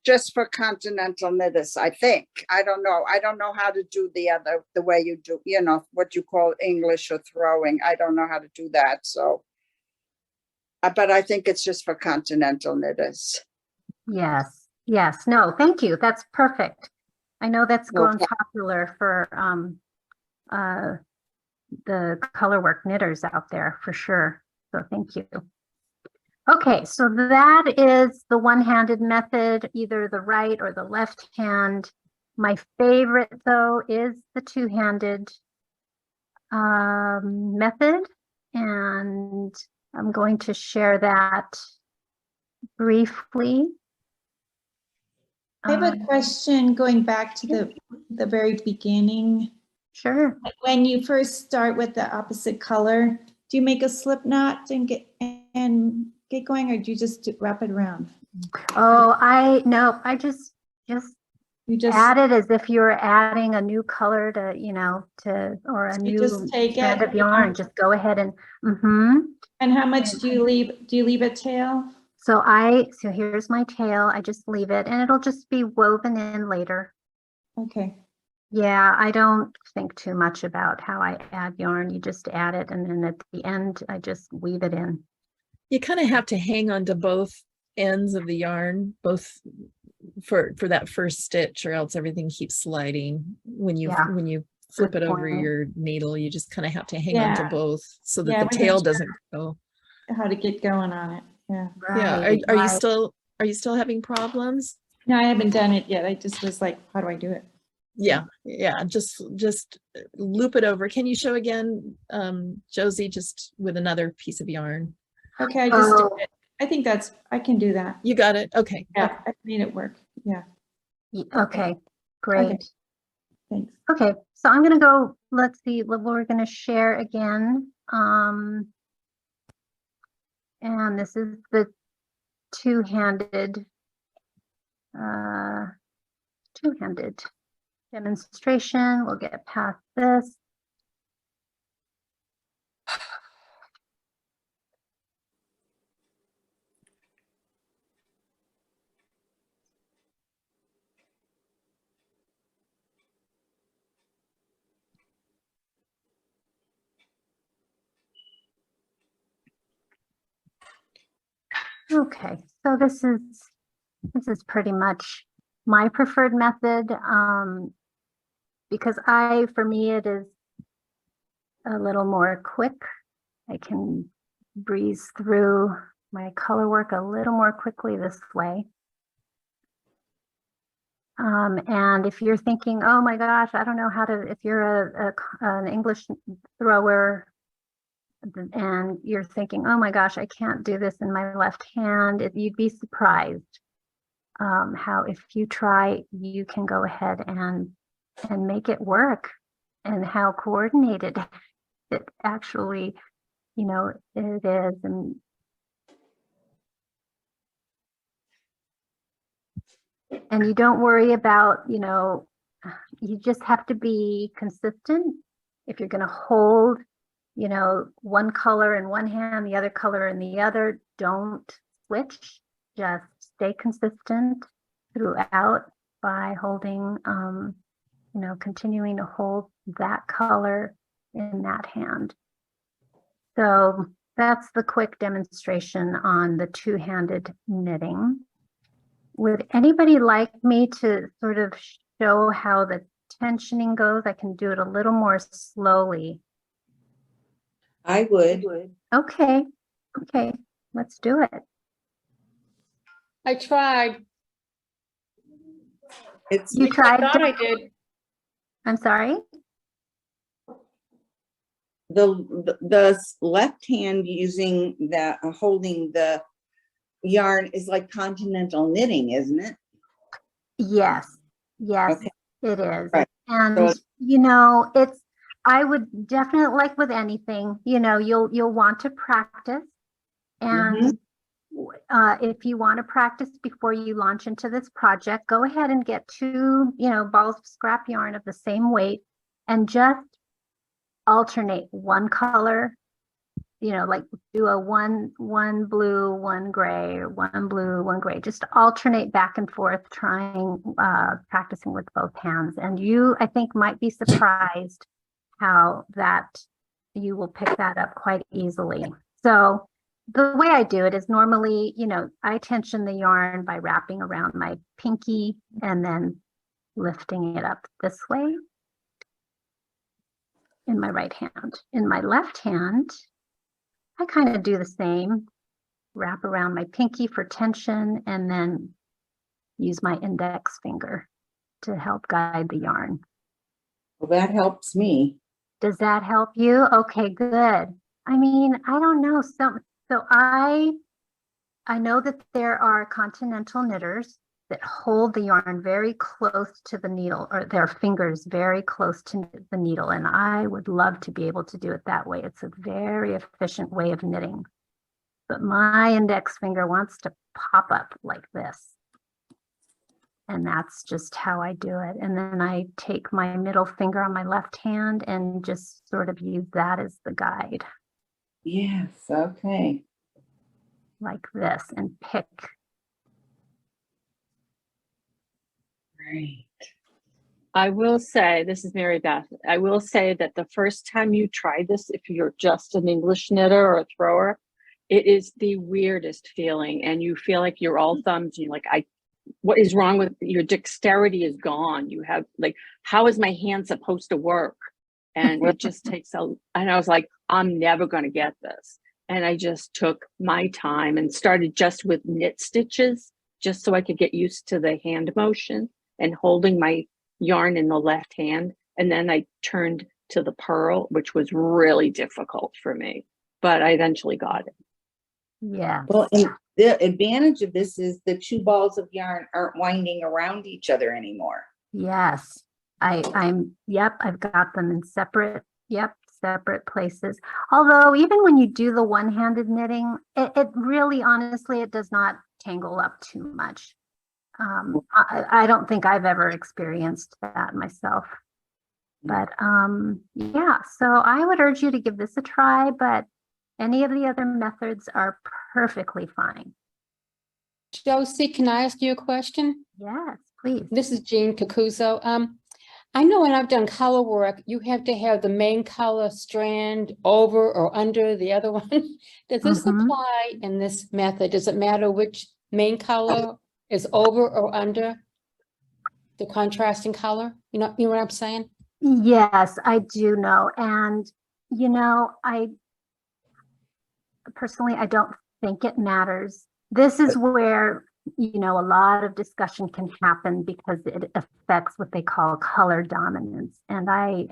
just for continental knitters, I think. I don't know. I don't know how to do the way you do, you know, what you call English or throwing. I don't know how to do that. So, but I think it's just for continental knitters. Yes, yes. No, thank you. That's perfect. I know that's grown Okay. popular for the colorwork knitters out there for sure. So thank you. Okay, so that is the one-handed method, either the right or the left hand. My favorite though is the two-handed method, and I'm going to share that briefly. I have a question going back to the very beginning. Sure. When you first start with the opposite color, do you make a slip knot and get going, or do you just wrap it around? Oh, I just You just add it as if you were adding a new color to, you know, or a you new just take strand it of yarn. Just go ahead and And how much do you leave? Do you leave a tail? So here's my tail. I just leave it and it'll just be woven in later. Okay. Yeah, I don't think too much about how I add yarn. You just add it and then at the end, I just weave it in. You kind of have to hang on to both ends of the yarn, both for that first stitch, or else everything keeps sliding. When you flip it over your needle, you just kind of have to hang on to both so that the tail doesn't go. How to get going on it. Yeah. Yeah. Are you still having problems? No, I haven't done it yet. I just was like, how do I do it? Yeah. Just loop it over. Can you show again, Josie, just with another piece of yarn? Okay, I just did it. I think I can do that. You got it. Okay. Yeah, I made it work. Yeah. Okay, great. Okay. Thanks. Okay, so I'm gonna go, let's see, we're gonna share again. And this is the two-handed demonstration. We'll get past this. Okay, so this is pretty much my preferred method, because for me it is a little more quick. I can breeze through my color work a little more quickly this way. And if you're thinking, oh my gosh, I don't know how to, if you're an English thrower and you're thinking, oh my gosh, I can't do this in my left hand, you'd be surprised how if you try, you can go ahead and make it work, and how coordinated it actually, you know, it is. And you don't worry about, you know, you just have to be consistent. If you're going to hold, you know, one color in one hand, the other color in the other, don't switch. just stay consistent throughout by holding, continuing to hold that color in that hand. So that's the quick demonstration on the two-handed knitting. Would anybody like me to sort of show how the tensioning goes? I can do it a little more slowly. I would. Okay, let's do it. I tried. It's You I tried thought to, I did. I'm sorry? the left hand using that, holding the yarn is like continental knitting, isn't it? Yes, Okay. it is. Right. And, So I would definitely, like with anything, you'll want to practice. And if you want to practice before you launch into this project, go ahead and get 2, balls of scrap yarn of the same weight and just alternate one color, like do a one blue, one gray, or one blue, one gray. Just alternate back and forth, practicing with both hands. And you, I think, might be surprised how that you will pick that up quite easily. So the way I do it is normally, I tension the yarn by wrapping around my pinky and then lifting it up this way in my right hand. In my left hand, I kind of do the same, wrap around my pinky for tension and then use my index finger to help guide the yarn. Well, that helps me. Does that help you? Okay, good. I mean, I don't know. So I know that there are continental knitters that hold the yarn very close to the needle, or their fingers very close to the needle. And I would love to be able to do it that way. It's a very efficient way of knitting. But my index finger wants to pop up like this. And that's just how I do it. And then I take my middle finger on my left hand and just sort of use that as the guide. Yes, okay. Like this, and pick. Right. I will say, this is Mary Beth. I will say that the first time you try this, if you're just an English knitter or a thrower, it is the weirdest feeling. And you feel like you're all thumbs. And you're like, what is wrong with your dexterity is gone. You have like, how is my hand supposed to work? And it just takes and I was like, I'm never going to get this. And I just took my time and started just with knit stitches, just so I could get used to the hand motion and holding my yarn in the left hand. And then I turned to the purl, which was really difficult for me, but I eventually got it. Yeah. Well, and the advantage of this is the 2 balls of yarn aren't winding around each other anymore. Yes. I've got them in separate places. Although even when you do the one-handed knitting, it really, honestly, it does not tangle up too much. I don't think I've ever experienced that myself. But yeah, so I would urge you to give this a try, but any of the other methods are perfectly fine. Josie, can I ask you a question? Yes, please. This is Jean Cacuso. I know when I've done color work, you have to have the main color strand over or under the other one. Does this apply in this method? Does it matter which main color is over or under the contrasting color? You know what I'm saying? Yes, I do know. And, I personally, I don't think it matters. This is where, a lot of discussion can happen because it affects what they call color dominance. And I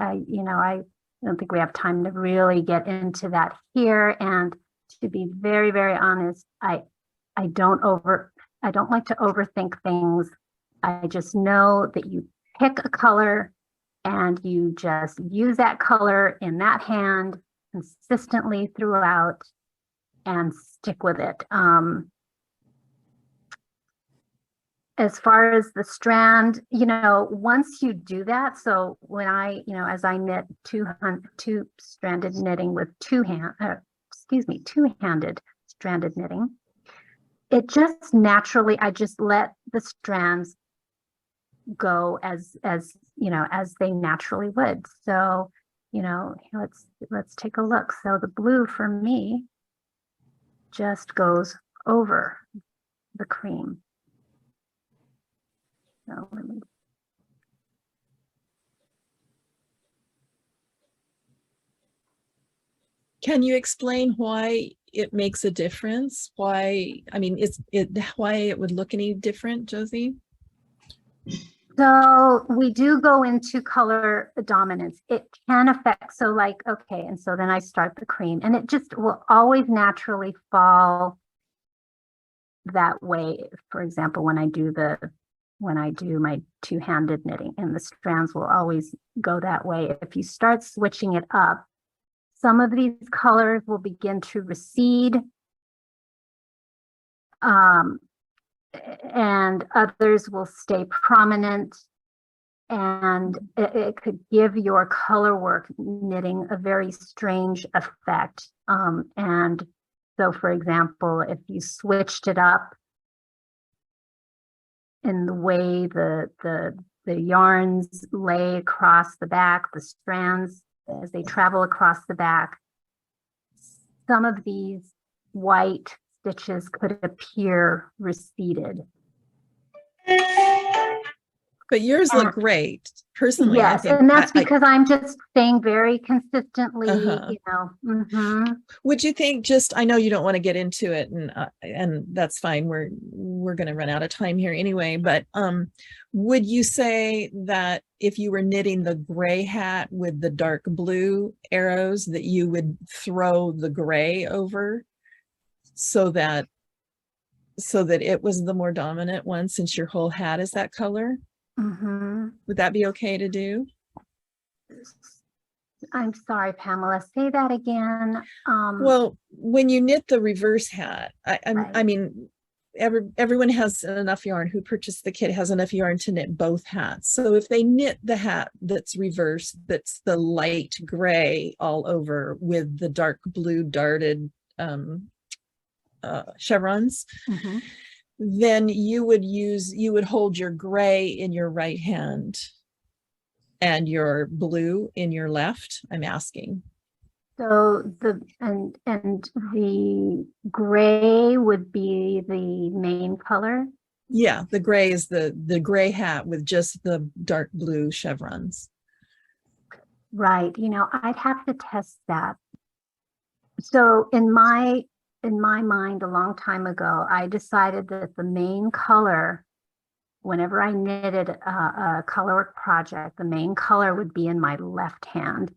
don't think we have time to really get into that here. And to be very, very honest, I don't like to overthink things. I just know that you pick a color and you just use that color in that hand consistently throughout and stick with it. As far as the strand, once you do that, so when as I knit two-stranded knitting with two-handed stranded knitting, it just naturally, I just let the strands go as you know, as they naturally would. So, you know, let's take a look. So the blue for me just goes over the cream. So let me. Can you explain why it makes a difference? Why, I mean, why it would look any different, Josie? So we do go into color dominance. It can affect, so like, okay, and so then I start the cream and it just will always naturally fall that way. For example, when I do my two-handed knitting, and the strands will always go that way. If you start switching it up, some of these colors will begin to recede. And others will stay prominent, and it could give your color work knitting a very strange effect. And so, for example, if you switched it up in the way the yarns lay across the back, the strands as they travel across the back, some of these white stitches could appear receded. But yours look great. Personally, yes, I think. And that's because I'm just staying very consistently, you know. Would you think just, I know you don't want to get into it, and that's fine. We're going to run out of time here anyway, but would you say that if you were knitting the gray hat with the dark blue arrows, that you would throw the gray over so that it was the more dominant one, since your whole hat is that color? Would that be okay to do? I'm sorry, Pamela, say that again. Well, when you knit the reverse hat, I mean, everyone has enough yarn who purchased the kit has enough yarn to knit both hats. So if they knit the hat that's reversed, that's the light gray all over with the dark blue darted chevrons, then you would hold your gray in your right hand and your blue in your left. I'm asking. So the gray would be the main color. Yeah, the gray is the gray hat with just the dark blue chevrons. Right. You know, I'd have to test that. So in my mind, a long time ago, I decided that the main color, whenever I knitted a colorwork project, the main color would be in my left hand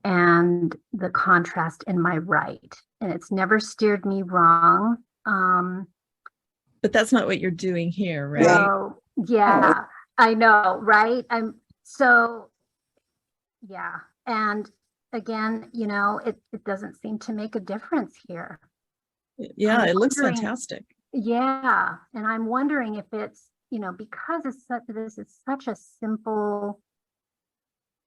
and the contrast in my right. And it's never steered me wrong. But that's not what you're doing here, right? So, yeah, I know, right? Yeah. And again, you know, it doesn't seem to make a difference here. Yeah, it looks fantastic. Yeah. And I'm wondering if it's, you know, because this is such a simple,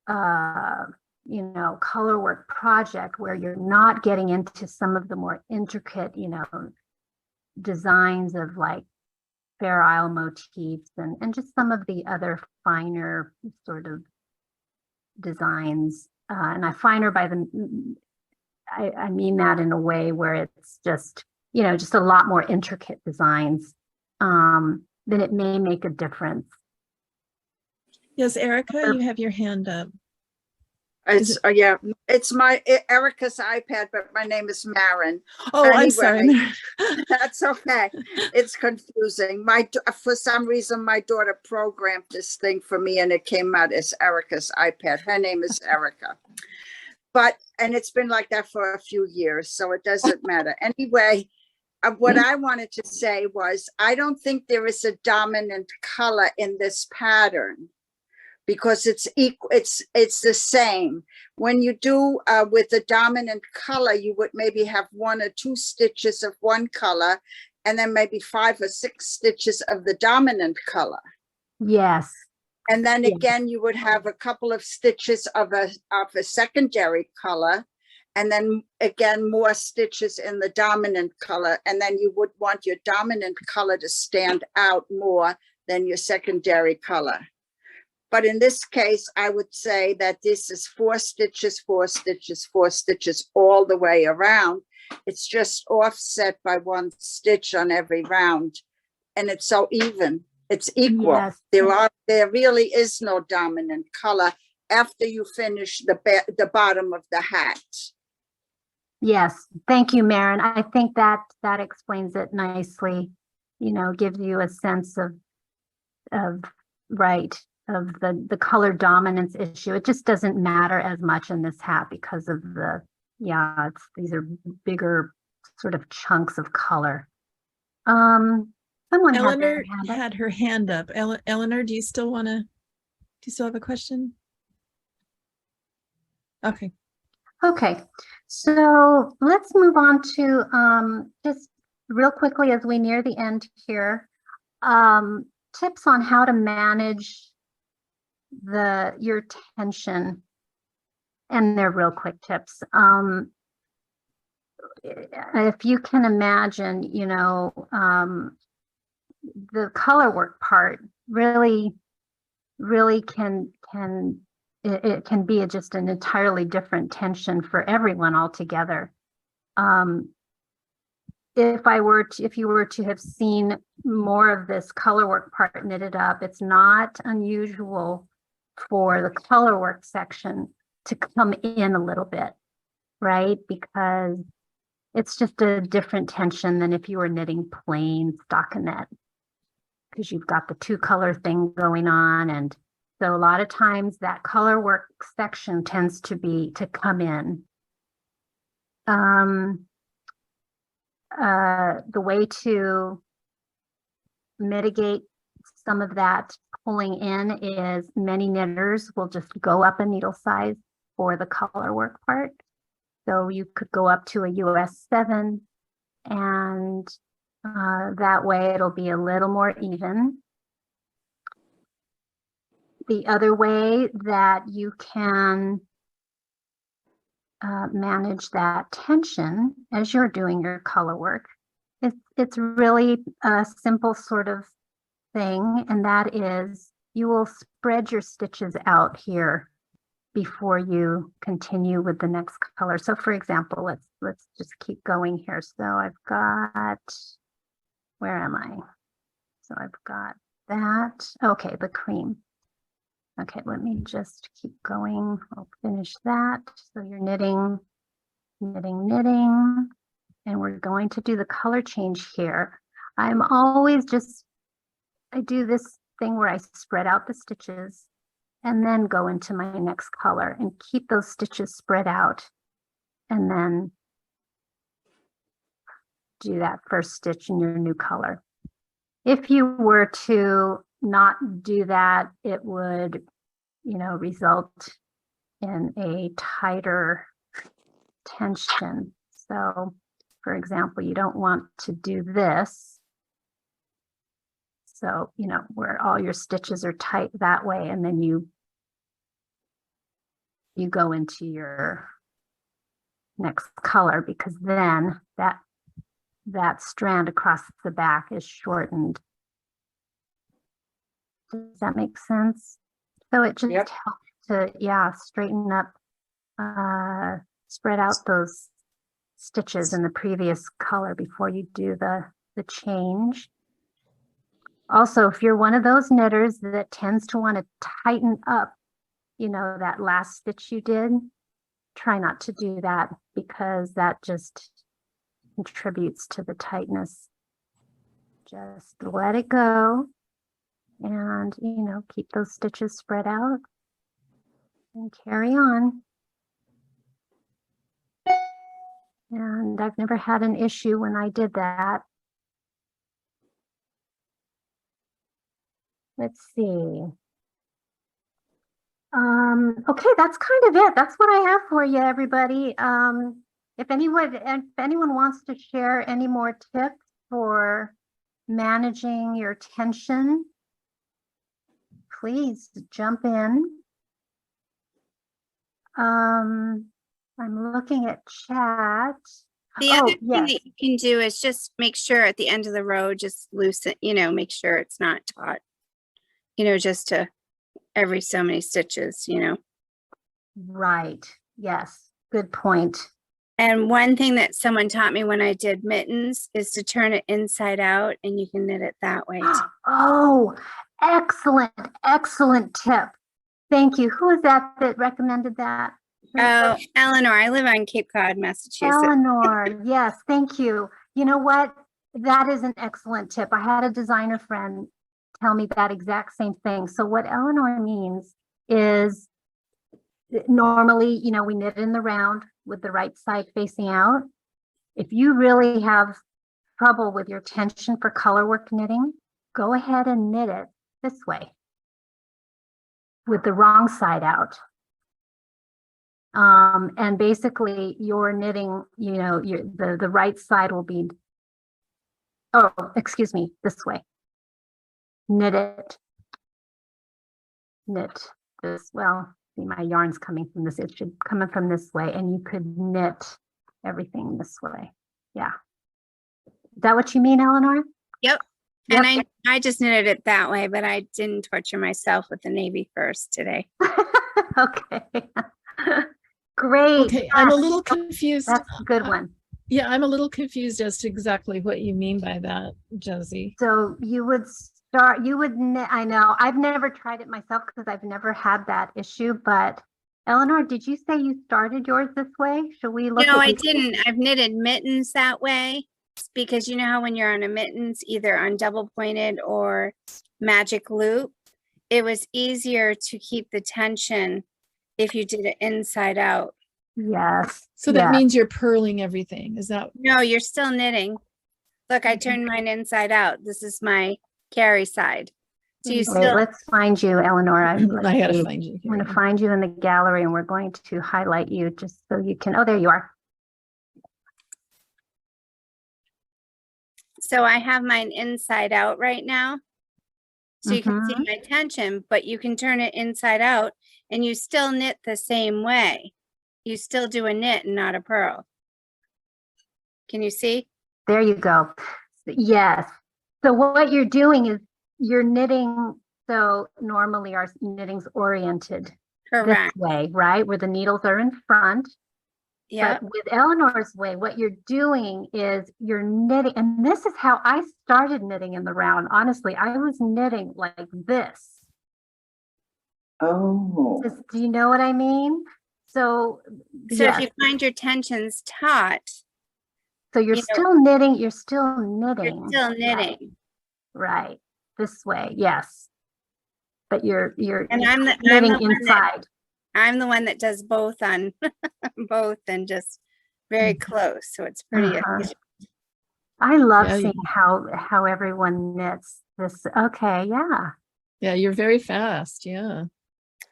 you know, color work project where you're not getting into some of the more intricate, you know, designs of like Fair Isle motifs and just some of the other finer sort of designs. And I finer by I mean that in a way where it's just, you know, just a lot more intricate designs, then it may make a difference. Yes, Erica, you have your hand up. It's yeah, it's Erica's iPad, but my name is Marin. Oh, anyway, I'm sorry. That's okay. It's confusing. For some reason, my daughter programmed this thing for me, and it came out as Erica's iPad. Her name is Erica, and it's been like that for a few years, so it doesn't matter. Anyway, what I wanted to say was, I don't think there is a dominant color in this pattern, because it's equal, it's the same. When you do with the dominant color, you would maybe have 1 or 2 stitches of one color, and then maybe 5 or 6 stitches of the dominant color. Yes. And then again, you would have a couple of stitches of a secondary color, and then again, more stitches in the dominant color. And then you would want your dominant color to stand out more than your secondary color. But in this case, I would say that this is 4 stitches, 4 stitches, 4 stitches all the way around. It's just offset by 1 stitch on every round. And it's so even, it's equal. Yes. There really is no dominant color after you finish the bottom of the hat. Yes, thank you, Maren. I think that explains it nicely, you know, gives you a sense of the color dominance issue. It just doesn't matter as much in this hat because of these are bigger sort of chunks of color. Someone Eleanor had her hand up. Eleanor, do you still have a question? Okay. Okay, so let's move on to just real quickly as we near the end here, tips on how to manage your tension, and they're real quick tips. If you can imagine, you know, the color work part really can it can be just an entirely different tension for everyone altogether. If you were to have seen more of this color work part knitted up, it's not unusual for the color work section to come in a little bit, right? Because it's just a different tension than if you were knitting plain stockinette, because you've got the 2 color thing going on. And so a lot of times that color work section tends to come in. The way to mitigate some of that pulling in is many knitters will just go up a needle size for the color work part. So you could go up to a US 7, and that way it'll be a little more even. The other way that you can manage that tension as you're doing your color work, it's really a simple sort of thing, and that is you will spread your stitches out here before you continue with the next color. So for example, let's just keep going here. So I've got, where am I? So I've got that. Okay, the cream. Okay, let me just keep going. I'll finish that. So you're knitting, knitting, knitting, and we're going to do the color change here. I do this thing where I spread out the stitches and then go into my next color and keep those stitches spread out, and then do that first stitch in your new color. If you were to not do that, it would, you know, result in a tighter tension. So for example, you don't want to do this. So, you know, where all your stitches are tight that way, and then you go into your next color, because then that strand across the back is shortened. Does that make sense? So it just helps to, straighten up, spread out those stitches in the previous color before you do the change. Also, if you're one of those knitters that tends to want to tighten up, you know, that last stitch you did, try not to do that, because that just contributes to the tightness. Just let it go, and, you know, keep those stitches spread out and carry on. And I've never had an issue when I did that. Let's see. Okay, that's kind of it. That's what I have for you, everybody. If anyone wants to share any more tips for managing your tension, please jump in. I'm looking at chat. The other Oh, thing yes. that you can do is just make sure at the end of the row, just loosen, make sure it's not taut, just to every so many stitches, Right. Yes. Good point. And one thing that someone taught me when I did mittens is to turn it inside out, and you can knit it that way too. Oh, excellent, excellent tip. Thank you. Who is that recommended that? Oh, Eleanor, I live on Cape Cod, Massachusetts. Eleanor, yes, thank you. You know what? That is an excellent tip. I had a designer friend tell me that exact same thing. So what Eleanor means is normally, we knit in the round with the right side facing out. If you really have trouble with your tension for color work knitting, go ahead and knit it this way with the wrong side out. And basically you're knitting, the right side will be, oh, excuse me, this way. Knit this, well, see, my yarn's coming from this, it should come from this way, and you could knit everything this way. Yeah. Is that what you mean, Eleanor? Yep. And I just knitted it that way, but I didn't torture myself with the navy first today. Okay. Great. Okay, I'm a little confused. That's a good one. Yeah, I'm a little confused as to exactly what you mean by that, Josie. So you would knit, I know, I've never tried it myself because I've never had that issue, but Eleanor, did you say you started yours this way? Should we look? No, I didn't. I've knitted mittens that way because you know how when you're on a mittens, either on double pointed or magic loop, it was easier to keep the tension if you did it inside out. Yes. So that means you're purling everything. Is that? No, you're still knitting. Look, I turned mine inside out. This is my carry side. So you still. Let's find you, Eleanor. I gotta find you. I'm going to find you in the gallery, and we're going to highlight you just so you can. Oh, there you are. So I have mine inside out right now. So you can see my tension, but you can turn it inside out and you still knit the same way. You still do a knit and not a purl. Can you see? There you go. Yes. So what you're doing is you're knitting. So normally our knitting's oriented Correct. This way, right? Where the needles are in front. Yeah. But with Eleanor's way, what you're doing is you're knitting, and this is how I started knitting in the round. Honestly, I was knitting like this. Oh. Do you know what I mean? So if you find your tensions taut. So you're still knitting, you're still knitting. You're still knitting. Right. This way, yes. But you're and knitting inside. I'm the one that does both on both and just very close. So it's pretty. I love seeing how everyone knits this. Okay, yeah. Yeah, you're very fast. Yeah.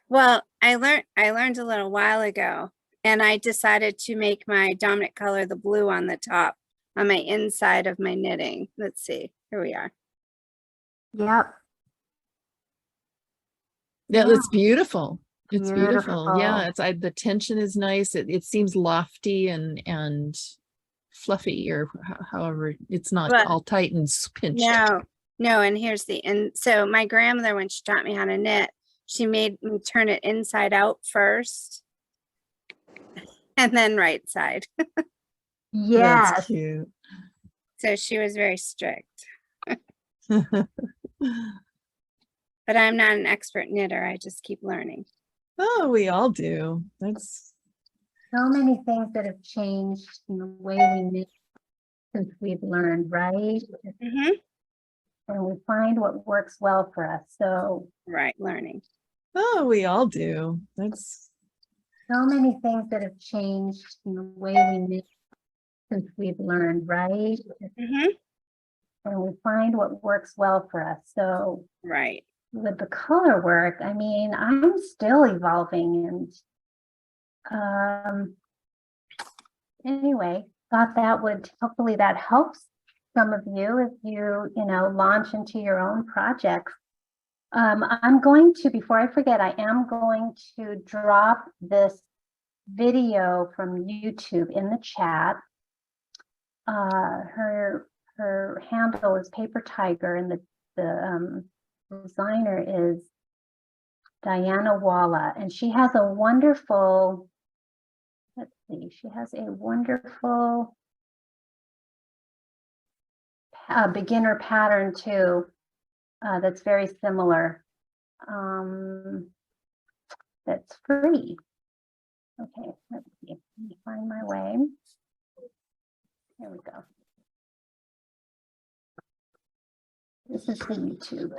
Well, I learned a little while ago, and I decided to make my dominant color the blue on the top on my inside of my knitting. Let's see. Here we are. Yep. Yeah, that's beautiful. It's beautiful. Yeah, it's the tension is nice. It seems lofty and fluffy, or however, it's not all tight and pinched. No, and here's so my grandmother, when she taught me how to knit, she made me turn it inside out first and then right side. Yes. That's cute. So she was very strict. But I'm not an expert knitter. I just keep learning. Oh, we all do. That's so many things that have changed in the way we knit since we've learned, right? Mm-hmm. And we find what works well for us. So learning. Oh, we all do. That's so many things that have changed in the way we knit since we've learned, right? Mm-hmm. And we find what works well for us. So with the color work, I mean, I'm still evolving, and anyway, thought that would hopefully that helps some of you if you launch into your own projects. I'm going to, before I forget, I am going to drop this video from YouTube in the chat. Her handle is Paper Tiger, and the designer is Diana Walla, and she has a wonderful, let's see, she has a wonderful beginner pattern too, that's very similar, that's free. Okay, let's see, let me find my way. There we go. This is the YouTube.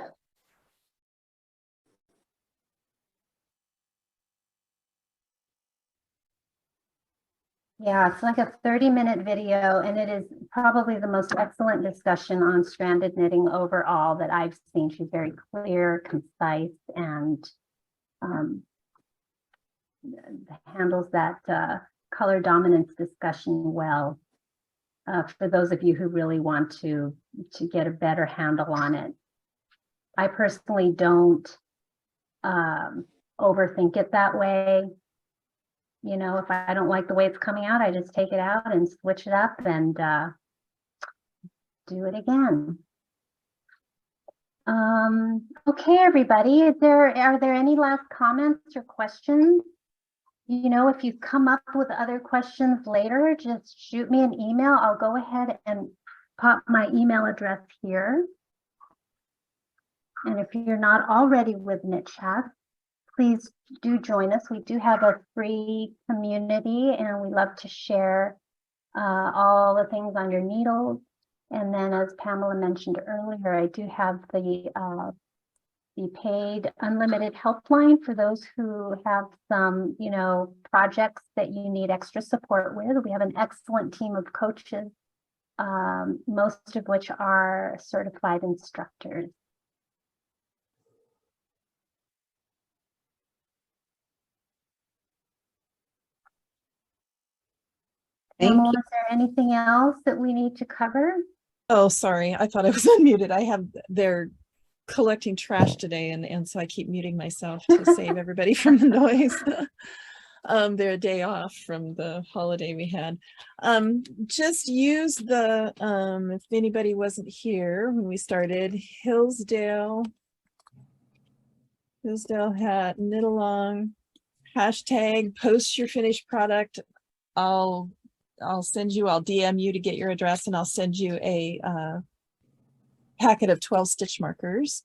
Yeah, it's like a 30-minute video, and it is probably the most excellent discussion on stranded knitting overall that I've seen. She's very clear, concise, and handles that color dominance discussion well. For those of you who really want to get a better handle on it. I personally don't overthink it that way. You know, if I don't like the way it's coming out, I just take it out and switch it up and do it again. Okay, everybody, are there any last comments or questions? You know, if you come up with other questions later, just shoot me an email. I'll go ahead and pop my email address here. And if you're not already with KnitChats, please do join us. We do have a free community, and we love to share all the things on your needles. And then, as Pamela mentioned earlier, I do have the paid unlimited helpline for those who have some, you know, projects that you need extra support with. We have an excellent team of coaches, most of which are certified instructors. Pamela, is there anything else that we need to cover? Oh, sorry. I thought I was unmuted. They're collecting trash today, and so I keep muting myself to save everybody from the noise. They're a day off from the holiday we had. Just use the, if anybody wasn't here when we started, Hillsdale Hat, knit along, hashtag post your finished product. I'll DM you to get your address, and I'll send you a packet of 12 stitch markers.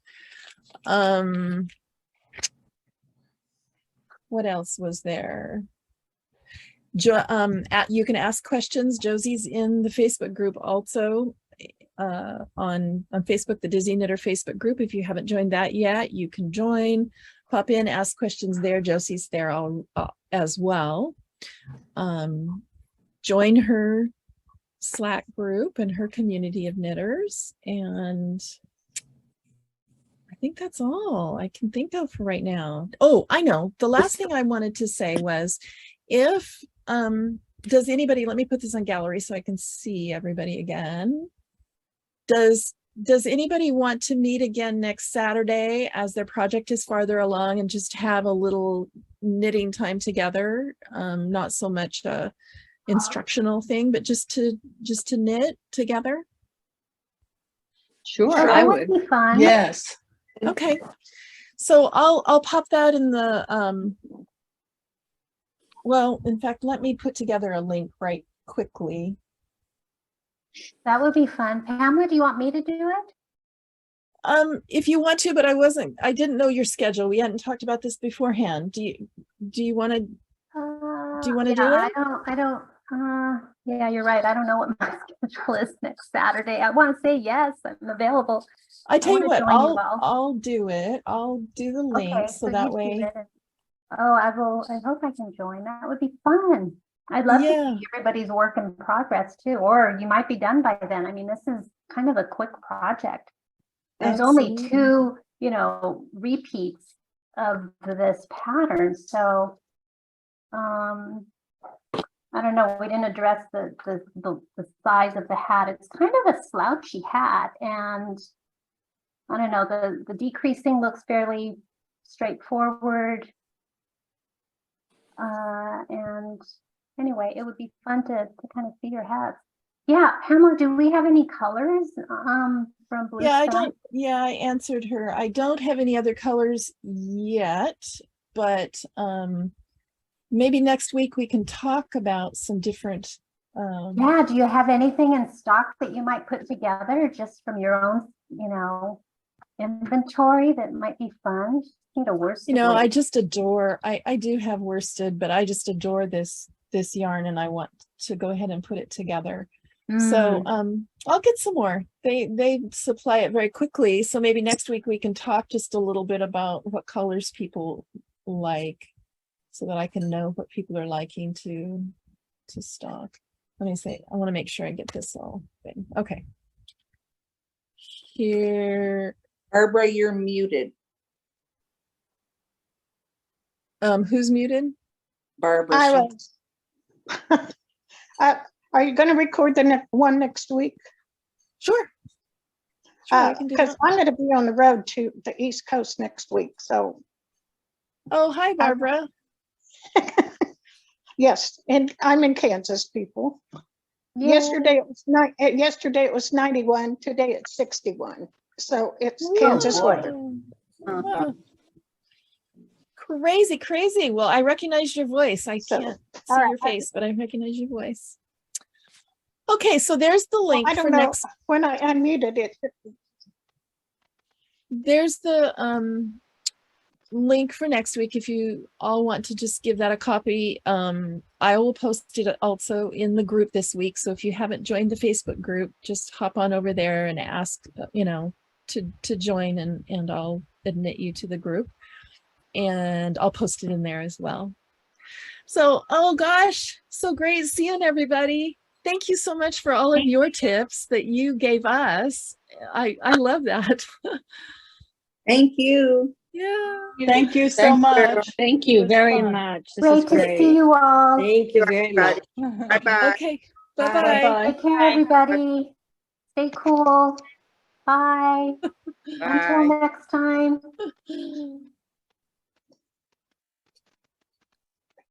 What else was there? You can ask questions. Josie's in the Facebook group also, on Facebook, the Dizzy Knitter Facebook group. If you haven't joined that yet, you can join, pop in, ask questions there. Josie's there as well. Join her Slack group and her community of knitters, and I think that's all I can think of for right now. Oh, I know. The last thing I wanted to say was, if does anybody, let me put this on gallery so I can see everybody again. Does anybody want to meet again next Saturday as their project is farther along, and just have a little knitting time together? Not so much a instructional thing, but just to knit together? Sure, Oh, I that would. be fun. Yes. Okay, so I'll pop that in the well, in fact, let me put together a link right quickly. That would be fun. Pamela, do you want me to do it? If you want to, but I didn't know your schedule. We hadn't talked about this beforehand. Do you want to do it? I don't yeah, you're right. I don't know what my schedule is next Saturday. I want to say yes, I'm available. I tell you what, I'll do it. I'll do the link, Okay, so that way. Oh, I hope I can join. That would be fun. I'd love to see everybody's work in progress too, or you might be done by then. I mean, this is kind of a quick project. There's only 2, you know, repeats of this pattern. So, I don't know, we didn't address the size of the hat. It's kind of a slouchy hat, and I don't know, the decreasing looks fairly straightforward. And And anyway, it would be fun to kind of see your hats. Yeah, Pamela, do we have any colors from Blue Yeah, Sky? I answered her. I don't have any other colors yet, but maybe next week we can talk about some different. Yeah, do you have anything in stock that you might put together just from your own, you know, inventory that might be fun? Need a worsted You know, I weight. just adore, I do have worsted, but I just adore this yarn and I want to go ahead and put it together. So I'll get some more. They supply it very quickly. So maybe next week we can talk just a little bit about what colors people like so that I can know what people are liking to stock. Let me see. I want to make sure I get this all thing. Okay. Here. Barbara, you're muted. Who's muted? Barbara. I was. Are you going to record the one next week? Sure. Sure, I can do Because that. I'm going to be on the road to the East Coast next week. So. Oh, hi, Barbara. Yes, and I'm in Kansas, people. Yeah. Yesterday it was 91. Today it's 61. So it's Kansas weather. Wow. Crazy. Well, I recognize your voice. I can't see your face, but I recognize your voice. Okay, so there's the link I don't for know next. when I unmuted it. There's the link for next week if you all want to just give that a copy. I will post it also in the group this week. So if you haven't joined the Facebook group, just hop on over there and ask, you know, to join and I'll admit you to the group. And I'll post it in there as well. So, oh gosh, so great seeing everybody. Thank you so much for all of your tips that you gave us. I love that. Thank you. Yeah. Thank you so much. Thank you very much. This is Great to great. see you all. Thank you very much. Bye-bye. Okay. Bye-bye. Bye-bye. Take care, everybody. Stay cool. Bye. Until Bye. next time.